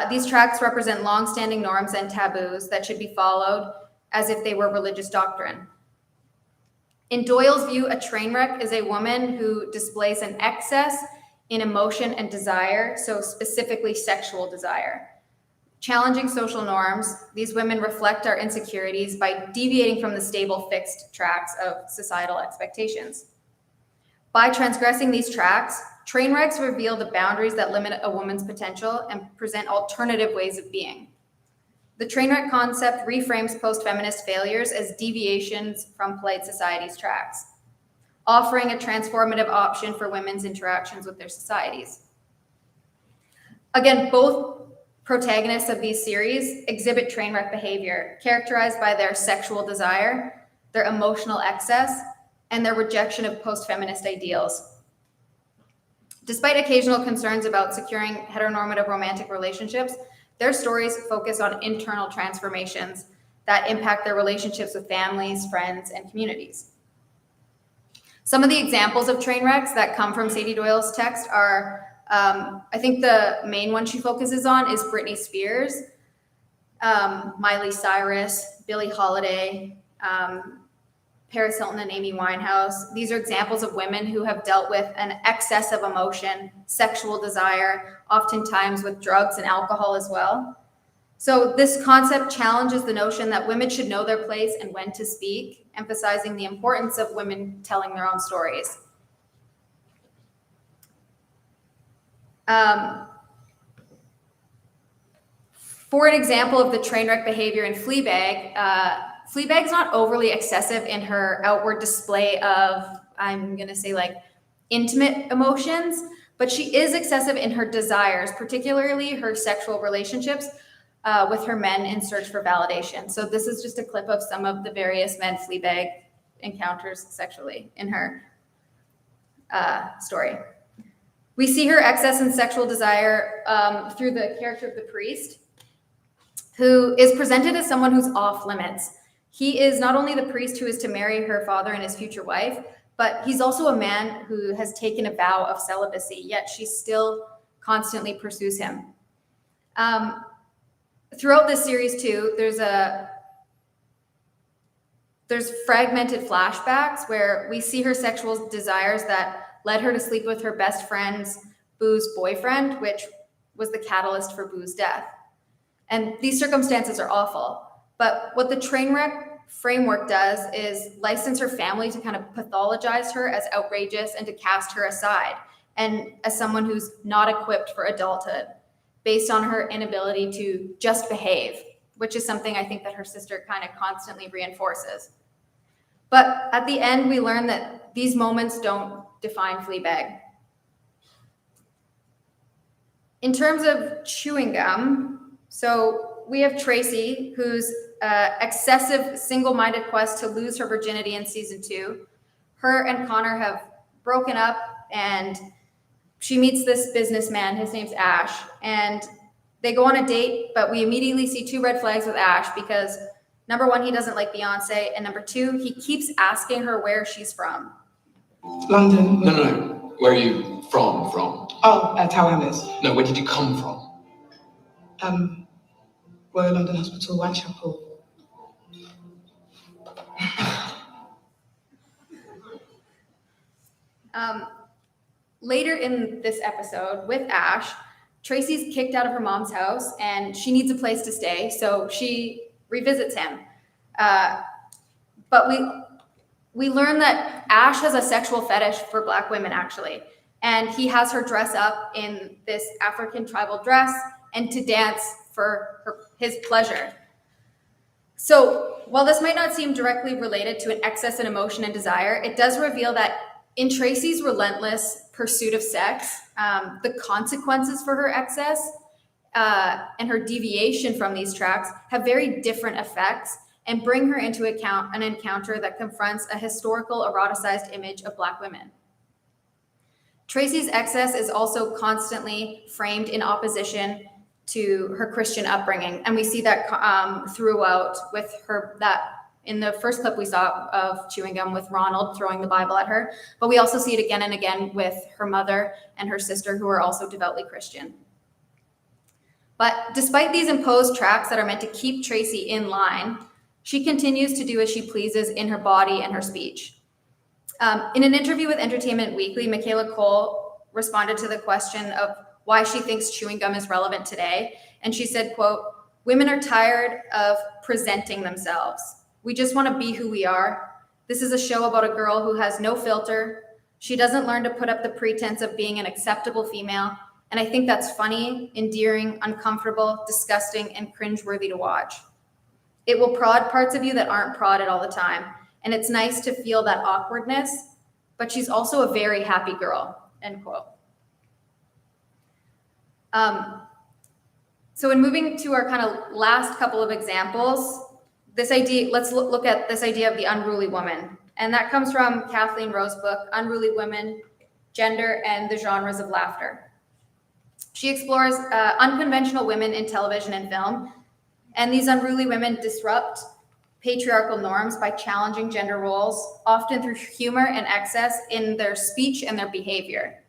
These tracks represent long-standing norms and taboos that should be followed as if they were religious doctrine. In Doyle's view, a train wreck is a woman who displays an excess in emotion and desire, so specifically sexual desire. Challenging social norms, these women reflect our insecurities by deviating from the stable, fixed tracks of societal expectations. By transgressing these tracks, train wrecks reveal the boundaries that limit a woman's potential and present alternative ways of being. The train wreck concept reframes post-feminist failures as deviations from polite society's tracks, offering a transformative option for women's interactions with their societies. Again, both protagonists of these series exhibit train wreck behavior, characterized by their sexual desire, their emotional excess, and their rejection of post-feminist ideals. Despite occasional concerns about securing heteronormative romantic relationships, their stories focus on internal transformations that impact their relationships with families, friends, and communities. Some of the examples of train wrecks that come from Sadie Doyle's text are, I think the main one she focuses on is Britney Spears, Miley Cyrus, Billie Holiday, Paris Hilton, and Amy Winehouse. These are examples of women who have dealt with an excess of emotion, sexual desire, oftentimes with drugs and alcohol as well. So this concept challenges the notion that women should know their place and when to speak, emphasizing the importance of women telling their own stories. For an example of the train wreck behavior in Fleabag, Fleabag is not overly excessive in her outward display of, I'm going to say, like intimate emotions, but she is excessive in her desires, particularly her sexual relationships with her men in search for validation. So this is just a clip of some of the various men Fleabag encounters sexually in her story. We see her excess in sexual desire through the character of the priest, who is presented as someone who's off limits. He is not only the priest who is to marry her father and his future wife, but he's also a man who has taken a vow of celibacy, yet she still constantly pursues him. Throughout this series too, there's fragmented flashbacks where we see her sexual desires that led her to sleep with her best friend's Boo's boyfriend, which was the catalyst for Boo's death. And these circumstances are awful. But what the Trainwreck framework does is license her family to kind of pathologize her as outrageous and to cast her aside, and as someone who's not equipped for adulthood, based on her inability to just behave, which is something I think that her sister kind of constantly reinforces. But at the end, we learn that these moments don't define Fleabag. In terms of chewing gum, so we have Tracy, whose excessive single-minded quest to lose her virginity in season 2. Her and Connor have broken up, and she meets this businessman. His name's Ash, and they go on a date, but we immediately see 2 red flags with Ash because number 1, he doesn't like Beyonce, and number 2, he keeps asking her where she's from. London. No. Where are you from? Oh, Tower Hamlets. No, where did you come from? Royal London Hospital, Whitechapel. Later in this episode with Ash, Tracy's kicked out of her mom's house and she needs a place to stay, so she revisits him. But we learn that Ash has a sexual fetish for Black women, actually, and he has her dress up in this African tribal dress and to dance for his pleasure. So while this might not seem directly related to an excess in emotion and desire, it does reveal that in Tracy's relentless pursuit of sex, the consequences for her excess and her deviation from these tracks have very different effects and bring her into account an encounter that confronts a historical eroticized image of Black women. Tracy's excess is also constantly framed in opposition to her Christian upbringing, and we see that throughout with her, that in the first clip we saw of chewing gum with Ronald throwing the Bible at her, but we also see it again and again with her mother and her sister, who are also devoutly Christian. But despite these imposed tracks that are meant to keep Tracy in line, she continues to do as she pleases in her body and her speech. In an interview with Entertainment Weekly, Michaela Coel responded to the question of why she thinks chewing gum is relevant today. And she said, quote, "Women are tired of presenting themselves. We just want to be who we are. This is a show about a girl who has no filter. She doesn't learn to put up the pretense of being an acceptable female. And I think that's funny, endearing, uncomfortable, disgusting, and cringeworthy to watch. It will prod parts of you that aren't prodded all the time. And it's nice to feel that awkwardness, but she's also a very happy girl," end quote. So in moving to our kind of last couple of examples, this idea, let's look at this idea of the unruly woman. And that comes from Kathleen Rowe's book, Unruly Women, Gender and the Genres of Laughter. She explores unconventional women in television and film, and these unruly women disrupt patriarchal norms by challenging gender roles, often through humor and excess in their speech and their behavior.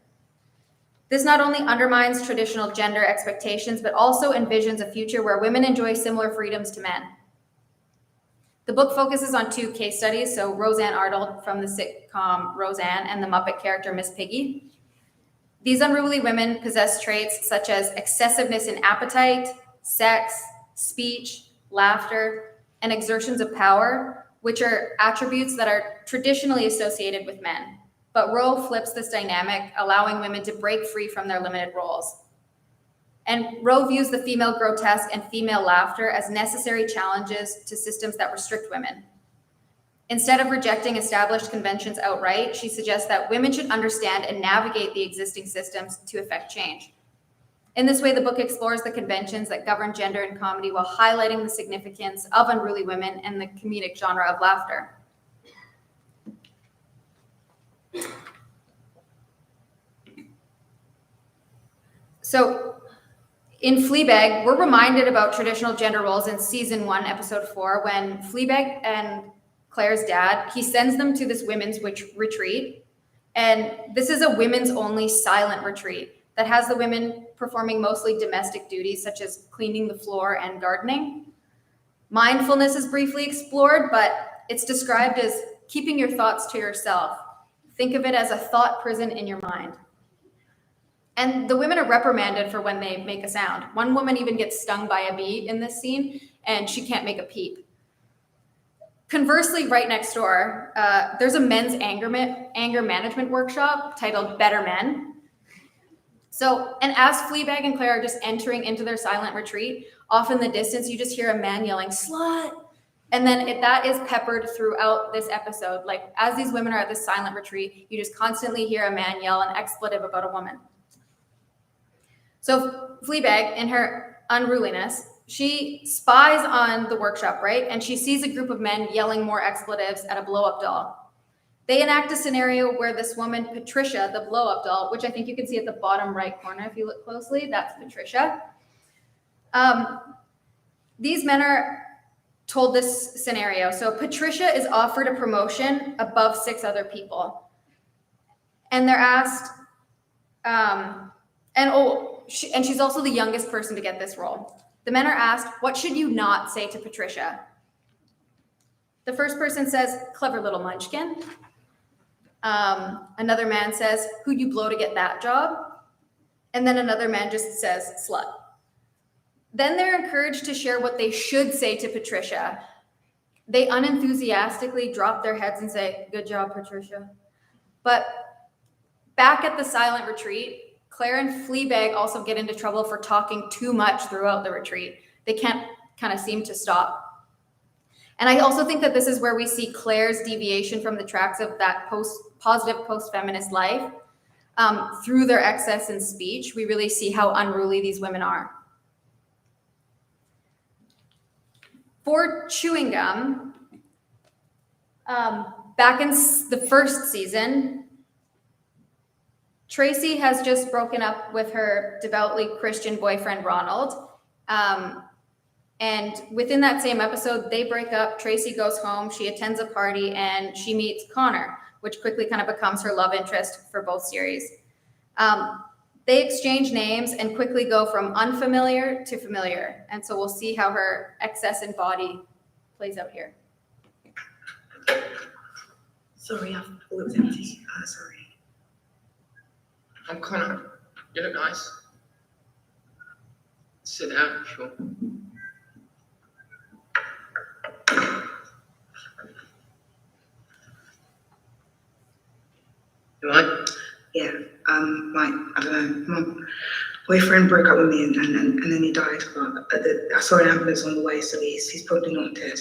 This not only undermines traditional gender expectations, but also envisions a future where women enjoy similar freedoms to men. The book focuses on two case studies, so Roseanne Arnold from the sitcom Roseanne and the Muppet character Miss Piggy. These unruly women possess traits such as excessiveness in appetite, sex, speech, laughter, and exertions of power, which are attributes that are traditionally associated with men. But Rowe flips this dynamic, allowing women to break free from their limited roles. And Rowe views the female grotesque and female laughter as necessary challenges to systems that restrict women. Instead of rejecting established conventions outright, she suggests that women should understand and navigate the existing systems to effect change. In this way, the book explores the conventions that govern gender in comedy while highlighting the significance of unruly women and the comedic genre of laughter. So in Fleabag, we're reminded about traditional gender roles in season 1, episode 4, when Fleabag and Claire's dad, he sends them to this women's retreat. And this is a women's only silent retreat that has the women performing mostly domestic duties, such as cleaning the floor and gardening. Mindfulness is briefly explored, but it's described as keeping your thoughts to yourself. Think of it as a thought prison in your mind. And the women are reprimanded for when they make a sound. One woman even gets stung by a bee in this scene, and she can't make a peep. Conversely, right next door, there's a men's anger management workshop titled Better Men. So, and as Fleabag and Claire are just entering into their silent retreat, off in the distance, you just hear a man yelling, "Slut!" And then that is peppered throughout this episode. Like, as these women are at this silent retreat, you just constantly hear a man yell an expletive about a woman. So Fleabag, in her unruliness, she spies on the workshop, right? And she sees a group of men yelling more expletives at a blow-up doll. They enact a scenario where this woman, Patricia, the blow-up doll, which I think you can see at the bottom right corner if you look closely, that's Patricia. These men are told this scenario. So Patricia is offered a promotion above 6 other people. And they're asked, and she's also the youngest person to get this role. The men are asked, what should you not say to Patricia? The first person says, clever little munchkin. Another man says, who'd you blow to get that job? And then another man just says slut. Then they're encouraged to share what they should say to Patricia. They unenthusiastically drop their heads and say, "Good job, Patricia." But back at the silent retreat, Claire and Fleabag also get into trouble for talking too much throughout the retreat. They can't kind of seem to stop. And I also think that this is where we see Claire's deviation from the tracks of that positive post-feminist life. Through their excess in speech, we really see how unruly these women are. For chewing gum, back in the first season, Tracy has just broken up with her devoutly Christian boyfriend, Ronald. And within that same episode, they break up, Tracy goes home, she attends a party, and she meets Connor, which quickly kind of becomes her love interest for both series. They exchange names and quickly go from unfamiliar to familiar. And so we'll see how her excess in body plays out here. Sorry, I thought it was empty. Sorry. I'm Connor. You look nice. Sit down, sure. You right? Yeah. I don't know. My boyfriend broke up with me and then he died. But I saw an ambulance on the way, so he's probably not dead.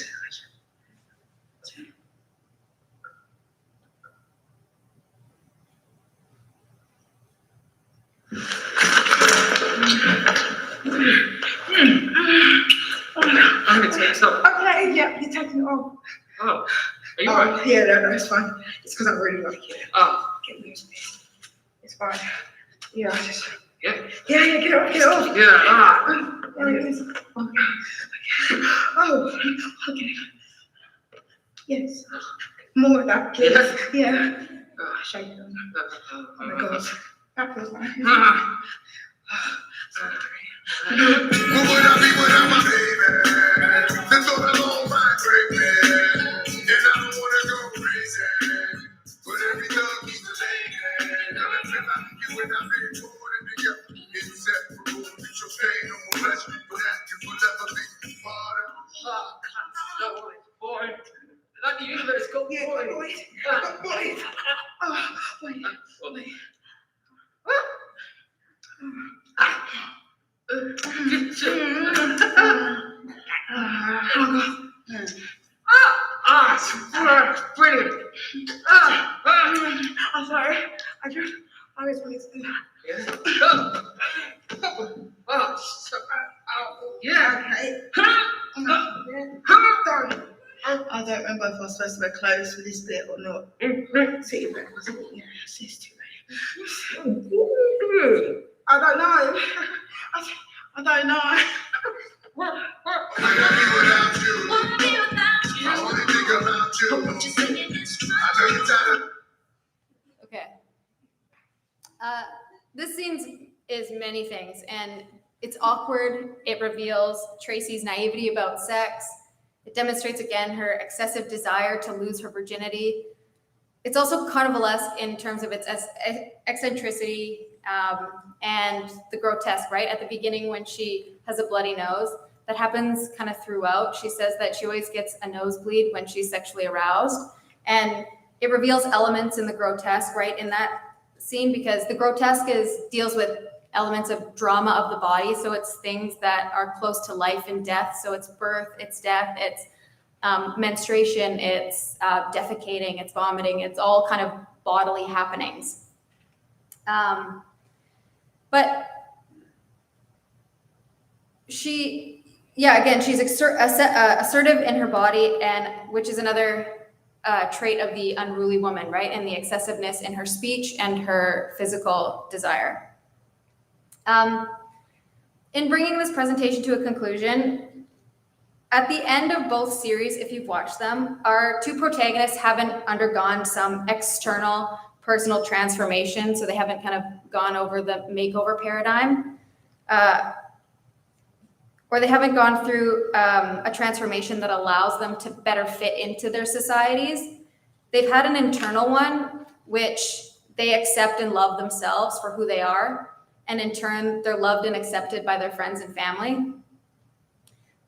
I'm gonna take some. Okay, yeah, you're taking it off. Oh, are you right? Yeah, no, it's fine. It's because I really like it. Oh, Get used to it. It's fine. Yeah, I just. yeah. Yeah, get off, get off. Yeah. There it is. Okay. Oh, okay. Yes. More of that, please. Yes. Yeah. Shake it on. Oh my God. That feels nice. Sorry. Who would I be without my baby? That's all alone, my great man. And I don't wanna go crazy, but every dog needs a lady. And I feel like you and I been born together. Inseparable, it's your pain, no more pleasure, but that can forever be part of. No, boy. Not the universe, go Yeah, boy. boy. Boy. Oh, wait. Wait. Brilliant. I'm sorry. I was wanted to do that. Yes. Oh, yeah. Okay. Sorry. I don't remember if I was supposed to wear clothes for this bit or not. See you back. Yeah, it's too late. I don't know. I don't know. I wanna be without you. I wanna think about you. I know you're tired. Okay. This scene is many things, and it's awkward. It reveals Tracy's naivety about sex. It demonstrates again her excessive desire to lose her virginity. It's also carnivalesque in terms of its eccentricity and the grotesque, right? At the beginning when she has a bloody nose, that happens kind of throughout. She says that she always gets a nosebleed when she's sexually aroused. And it reveals elements in the grotesque, right, in that scene, because the grotesque deals with elements of drama of the body. So it's things that are close to life and death. So it's birth, it's death, it's menstruation, it's defecating, it's vomiting, it's all kind of bodily happenings. But she's assertive in her body, and which is another trait of the unruly woman, right? And the excessiveness in her speech and her physical desire. In bringing this presentation to a conclusion, at the end of both series, if you've watched them, our two protagonists haven't undergone some external personal transformation, so they haven't kind of gone over the makeover paradigm, or they haven't gone through a transformation that allows them to better fit into their societies. They've had an internal one, which they accept and love themselves for who they are, and in turn, they're loved and accepted by their friends and family.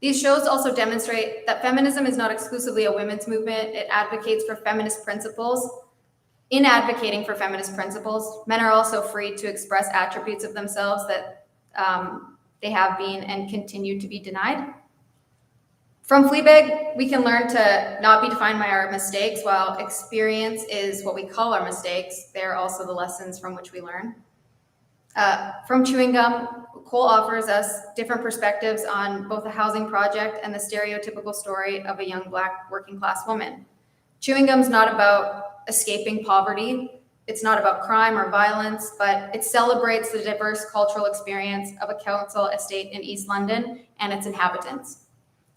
These shows also demonstrate that feminism is not exclusively a women's movement. It advocates for feminist principles. In advocating for feminist principles, men are also free to express attributes of themselves that they have been and continue to be denied. From Fleabag, we can learn to not be defined by our mistakes. While experience is what we call our mistakes, they're also the lessons from which we learn. From Chewing Gum, Coel offers us different perspectives on both the housing project and the stereotypical story of a young Black working class woman. Chewing Gum's not about escaping poverty. It's not about crime or violence, but it celebrates the diverse cultural experience of a council estate in East London and its inhabitants.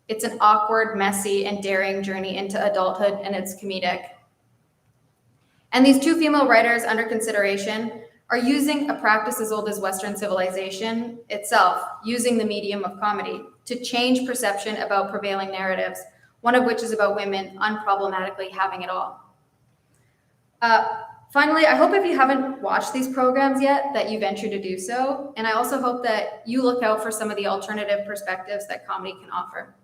It's an awkward, messy, and daring journey into adulthood, and it's comedic. And these two female writers under consideration are using a practice as old as Western civilization itself, using the medium of comedy to change perception about prevailing narratives, one of which is about women unproblematically having it all. Finally, I hope if you haven't watched these programs yet that you venture to do so, and I also hope that you look out for some of the alternative perspectives that comedy can offer.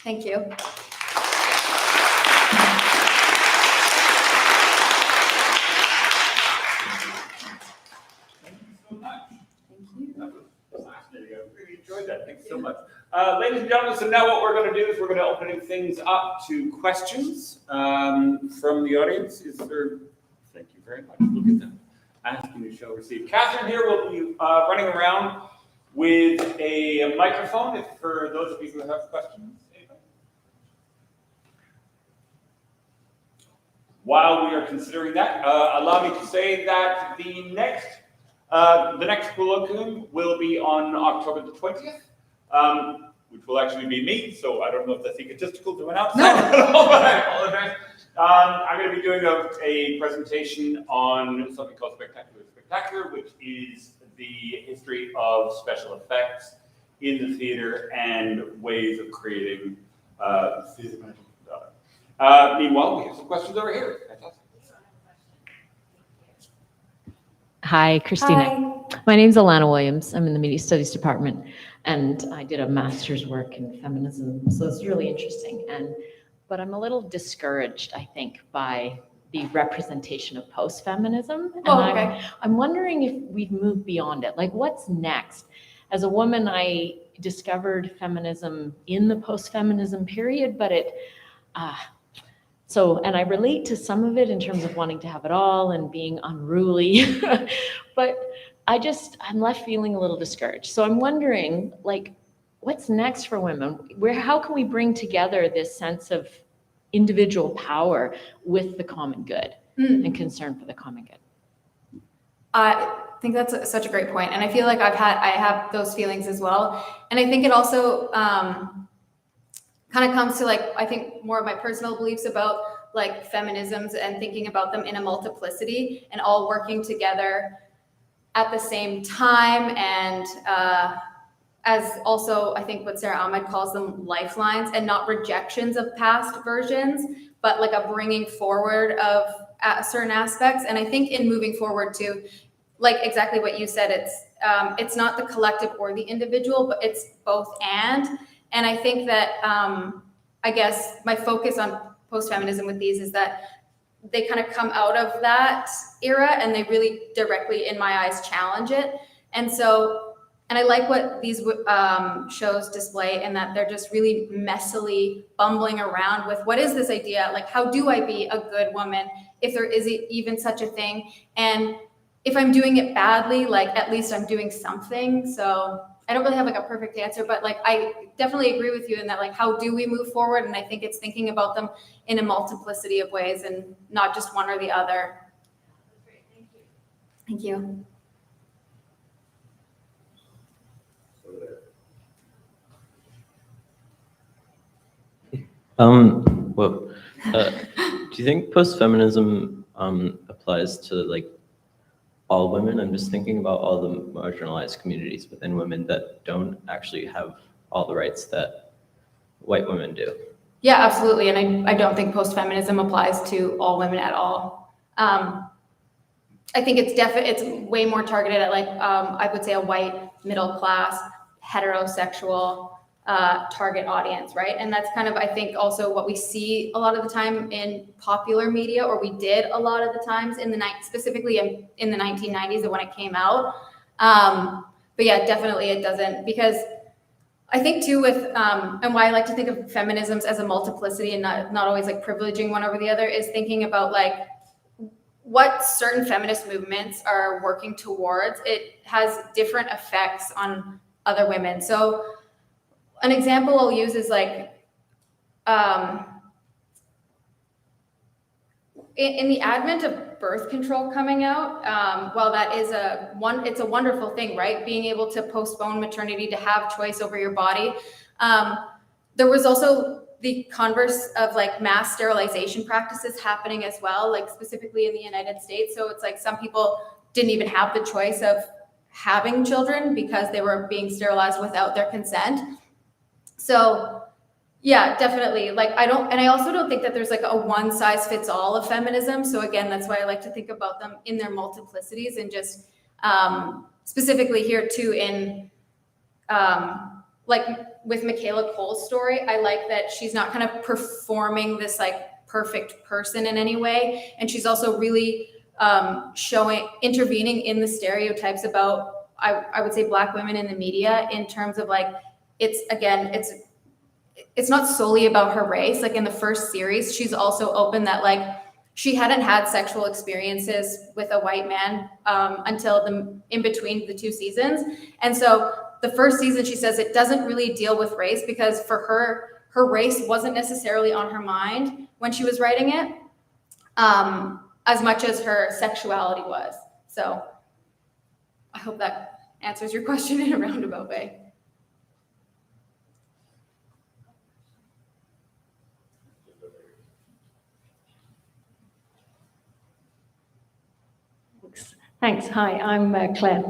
Thank you. Fascinating. I really enjoyed that. Thanks so much. Ladies and gentlemen, so now what we're going to do is we're going to open things up to questions from the audience. Is there? Thank you very much. Look at them. Asking you shall receive. Catherine here will be running around with a microphone for those of you who have questions. Anybody? While we are considering that, allow me to say that the next colloquium will be on October the 20th, which will actually be me, so I don't know if that's egotistical to announce that, but I apologize. I'm going to be doing a presentation on something called Spectacular, which is the history of special effects in the theater and ways of creating theater magic. Meanwhile, we have some questions over here. Fantastic. Hi, Christina. Hi. My name's Alana Williams. I'm in the Media Studies Department, and I did a master's work in feminism, so it's really interesting. But I'm a little discouraged, I think, by the representation of post-feminism. And I'm wondering if we've moved beyond it. Like, what's next? As a woman, I discovered feminism in the post-feminism period, but and I relate to some of it in terms of wanting to have it all and being unruly, but I'm left feeling a little discouraged. So I'm wondering, like, what's next for women? How can we bring together this sense of individual power with the common good and concern for the common good? I think that's such a great point. And I feel like I have those feelings as well. And I think it also kind of comes to, like, I think more of my personal beliefs about like feminisms and thinking about them in a multiplicity and all working together at the same time. And as also, I think what Sarah Ahmed calls them lifelines and not rejections of past versions, but like a bringing forward of certain aspects. And I think in moving forward to, like exactly what you said, it's not the collective or the individual, but it's both and. And I think that, I guess my focus on post-feminism with these is that they kind of come out of that era and they really directly, in my eyes, challenge it. And I like what these shows display in that they're just really messily bumbling around with what is this idea? Like, how do I be a good woman if there is even such a thing? And if I'm doing it badly, like at least I'm doing something. So I don't really have like a perfect answer, but like I definitely agree with you in that, like, how do we move forward? And I think it's thinking about them in a multiplicity of ways and not just one or the other. That's great. Thank you. Thank you. Do you think post-feminism applies to like all women? I'm just thinking about all the marginalized communities within women that don't actually have all the rights that white women do. Yeah, absolutely. And I don't think post-feminism applies to all women at all. I think it's way more targeted at like, I would say a white, middle class, heterosexual target audience, right? And that's kind of, I think, also what we see a lot of the time in popular media, or we did a lot of the times in the night, specifically in the 1990s and when it came out. But yeah, definitely it doesn't, because I think too with, and why I like to think of feminisms as a multiplicity and not always like privileging one over the other, is thinking about like what certain feminist movements are working towards. It has different effects on other women. So an example I'll use is like, in the advent of birth control coming out, while that is it's a wonderful thing, right? Being able to postpone maternity, to have choice over your body. There was also the converse of like mass sterilization practices happening as well, like specifically in the United States. So it's like some people didn't even have the choice of having children because they were being sterilized without their consent. So yeah, definitely. Like I also don't think that there's like a one size fits all of feminism. So again, that's why I like to think about them in their multiplicities, and just specifically here too in like with Michaela Coel's story, I like that she's not kind of performing this like perfect person in any way. And she's also really intervening in the stereotypes about, I would say, Black women in the media, in terms of like, it's not solely about her race. Like in the first series, she's also open that like she hadn't had sexual experiences with a white man until in between the two seasons. And so the first season, she says it doesn't really deal with race, because for her race wasn't necessarily on her mind when she was writing it, as much as her sexuality was. So I hope that answers your question in a roundabout way. Thanks. Hi, I'm Claire.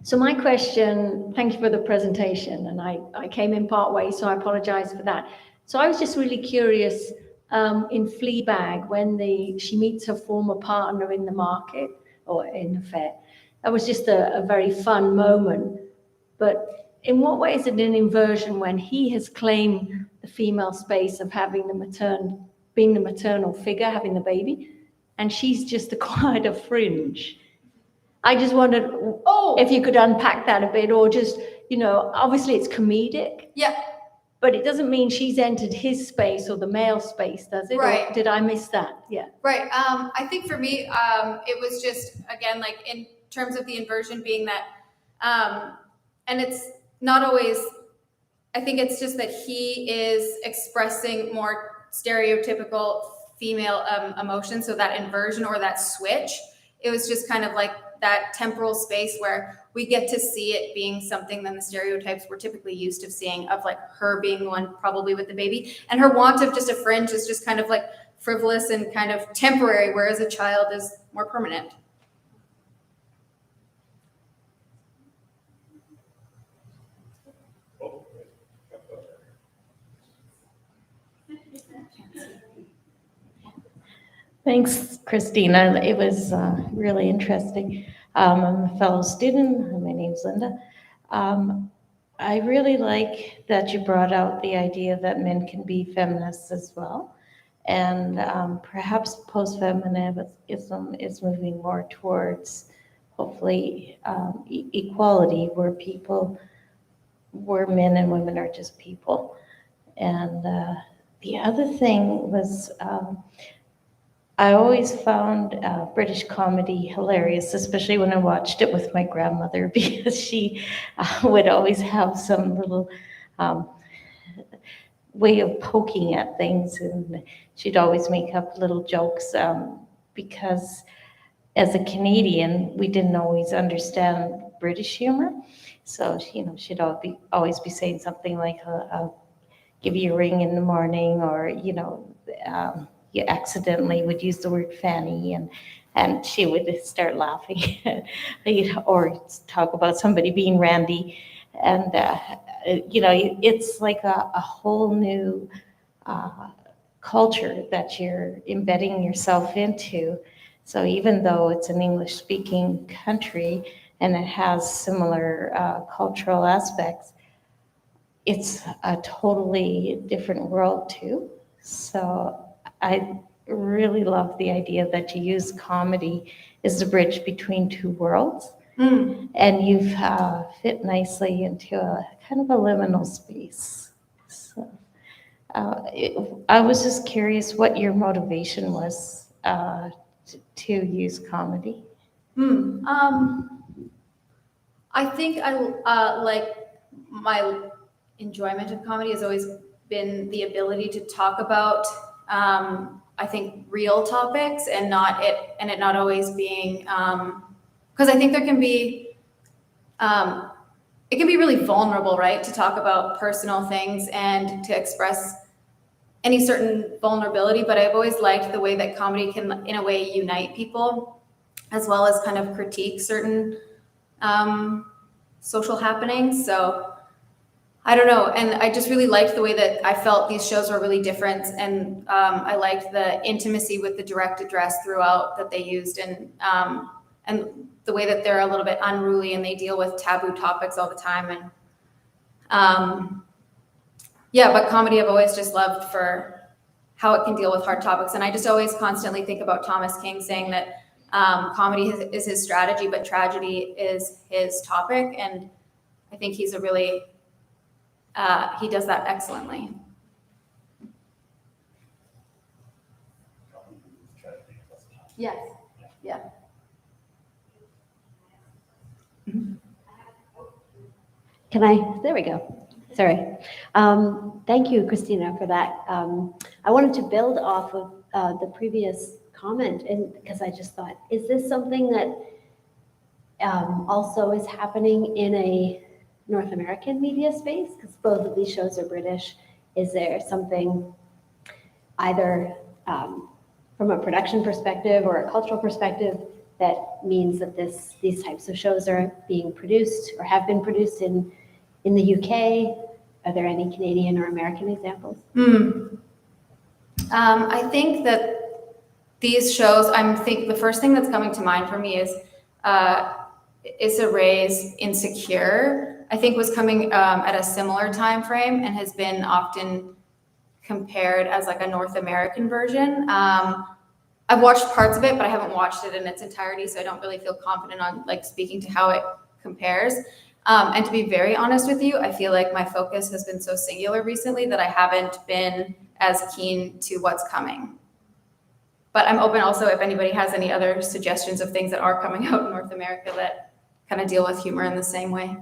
So my question, thank you for the presentation, and I came in part way, so I apologize for that. So I was just really curious, in Fleabag, when she meets her former partner in the market or in the fair, that was just a very fun moment. But in what way is it an inversion when he has claimed the female space of having being the maternal figure, having the baby, and she's just a quieter fringe? I just wondered if you could unpack that a bit, or just, obviously it's comedic. Yeah. But it doesn't mean she's entered his space or the male space, does it? Right. Or did I miss that? Yeah. Right. I think for me, it was just, again, like in terms of the inversion being that, and it's not always, I think it's just that he is expressing more stereotypical female emotions. So that inversion or that switch, it was just kind of like that temporal space where we get to see it being something than the stereotypes we're typically used to seeing, of like her being the one probably with the baby, and her want of just a fringe is just kind of like frivolous and kind of temporary, whereas a child is more permanent. Thanks, Christina. It was really interesting. I'm a fellow student. My name's Linda. I really like that you brought out the idea that men can be feminists as well. And perhaps post-feminism is moving more towards, hopefully, equality, where men and women are just people. And the other thing was, I always found British comedy hilarious, especially when I watched it with my grandmother, because she would always have some little way of poking at things, and she'd always make up little jokes, because as a Canadian, we didn't always understand British humor. So, she'd always be saying something like, I'll give you a ring in the morning, or, you accidentally would use the word fanny, and she would start laughing, or talk about somebody being randy. And, it's like a whole new culture that you're embedding yourself into. So even though it's an English-speaking country and it has similar cultural aspects, it's a totally different world too. So I really love the idea that you use comedy as the bridge between two worlds. And you've fit nicely into a kind of a liminal space. So I was just curious what your motivation was to use comedy. I think like my enjoyment of comedy has always been the ability to talk about I think real topics and it not always being because I think there can be it can be really vulnerable, right, to talk about personal things and to express any certain vulnerability, but I've always liked the way that comedy can in a way unite people as well as kind of critique certain social happenings. So I don't know. And I just really liked the way that I felt these shows were really different. And I liked the intimacy with the direct address throughout that they used and the way that they're a little bit unruly and they deal with taboo topics all the time. And yeah, but comedy I've always just loved for how it can deal with hard topics. And I just always constantly think about Thomas King saying that comedy is his strategy, but tragedy is his topic. And I think he's a really, he does that excellently. Yes, yeah. Can I, there we go. Sorry. Thank you, Christina, for that. I wanted to build off of the previous comment, and because I just thought, is this something that also is happening in a North American media space? Because both of these shows are British. Is there something either from a production perspective or a cultural perspective that means that these types of shows are being produced or have been produced in the UK? Are there any Canadian or American examples? I think that these shows, the first thing that's coming to mind for me is Issa Rae's Insecure, I think was coming at a similar time frame and has been often compared as like a North American version. I've watched parts of it, but I haven't watched it in its entirety, so I don't really feel confident on like speaking to how it compares. And to be very honest with you, I feel like my focus has been so singular recently that I haven't been as keen to what's coming. But I'm open also if anybody has any other suggestions of things that are coming out in North America that kind of deal with humor in the same way.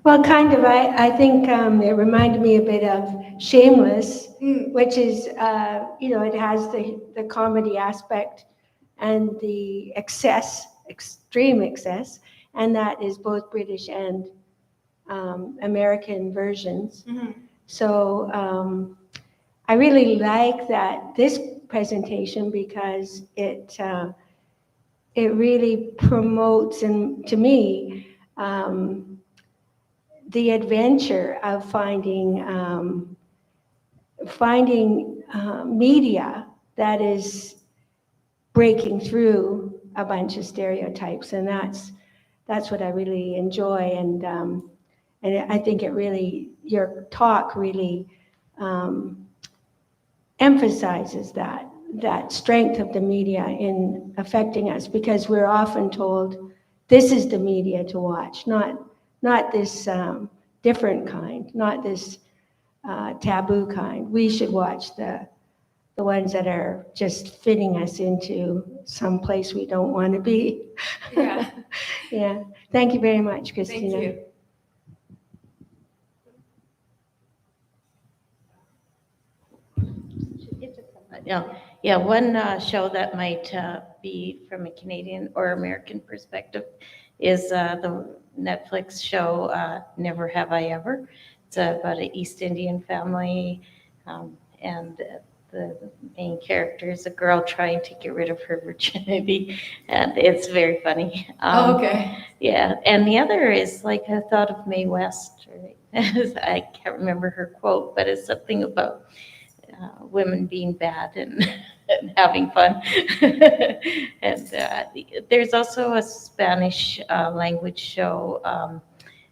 Well, kind of. I think it reminded me a bit of Shameless, which is, it has the comedy aspect and the extreme excess, and that is both British and American versions. So I really like this presentation because it really promotes, and to me, the adventure of finding media that is breaking through a bunch of stereotypes, and that's what I really enjoy, and I think your talk really emphasizes that strength of the media in affecting us, because we're often told this is the media to watch, not this different kind, not this taboo kind. We should watch the ones that are just fitting us into some place we don't want to be. Yeah. Yeah. Thank you very much, Christina. Thank you. Yeah, one show that might be from a Canadian or American perspective is the Netflix show Never Have I Ever. It's about an East Indian family, and the main character is a girl trying to get rid of her virginity, and it's very funny. Okay. Yeah, and the other is like I thought of Mae West, right? I can't remember her quote, but it's something about women being bad and, and having fun. And there's also a Spanish language show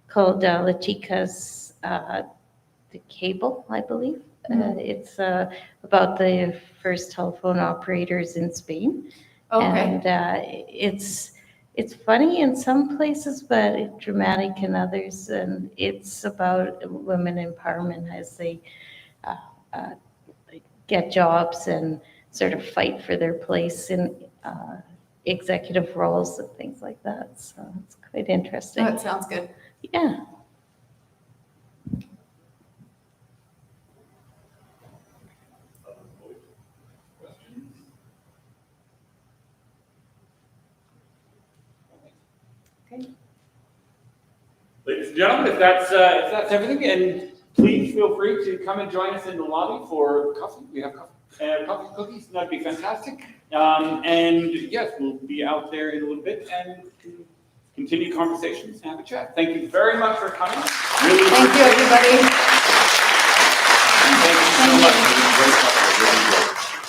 called La Chica's the Cable, I believe. It's about the first telephone operators in Spain. Okay. And it's funny in some places, but dramatic in others. And it's about women empowerment as they get jobs and sort of fight for their place in executive roles and things like that. So it's quite interesting. That sounds good. Yeah. Ladies and gentlemen, if that's everything, and please feel free to come and join us in the lobby for coffee. We have coffee and cookies. That'd be fantastic. And yes, we'll be out there in a little bit and continue conversations and have a chat. Thank you very much for coming. Really Thank you, everybody.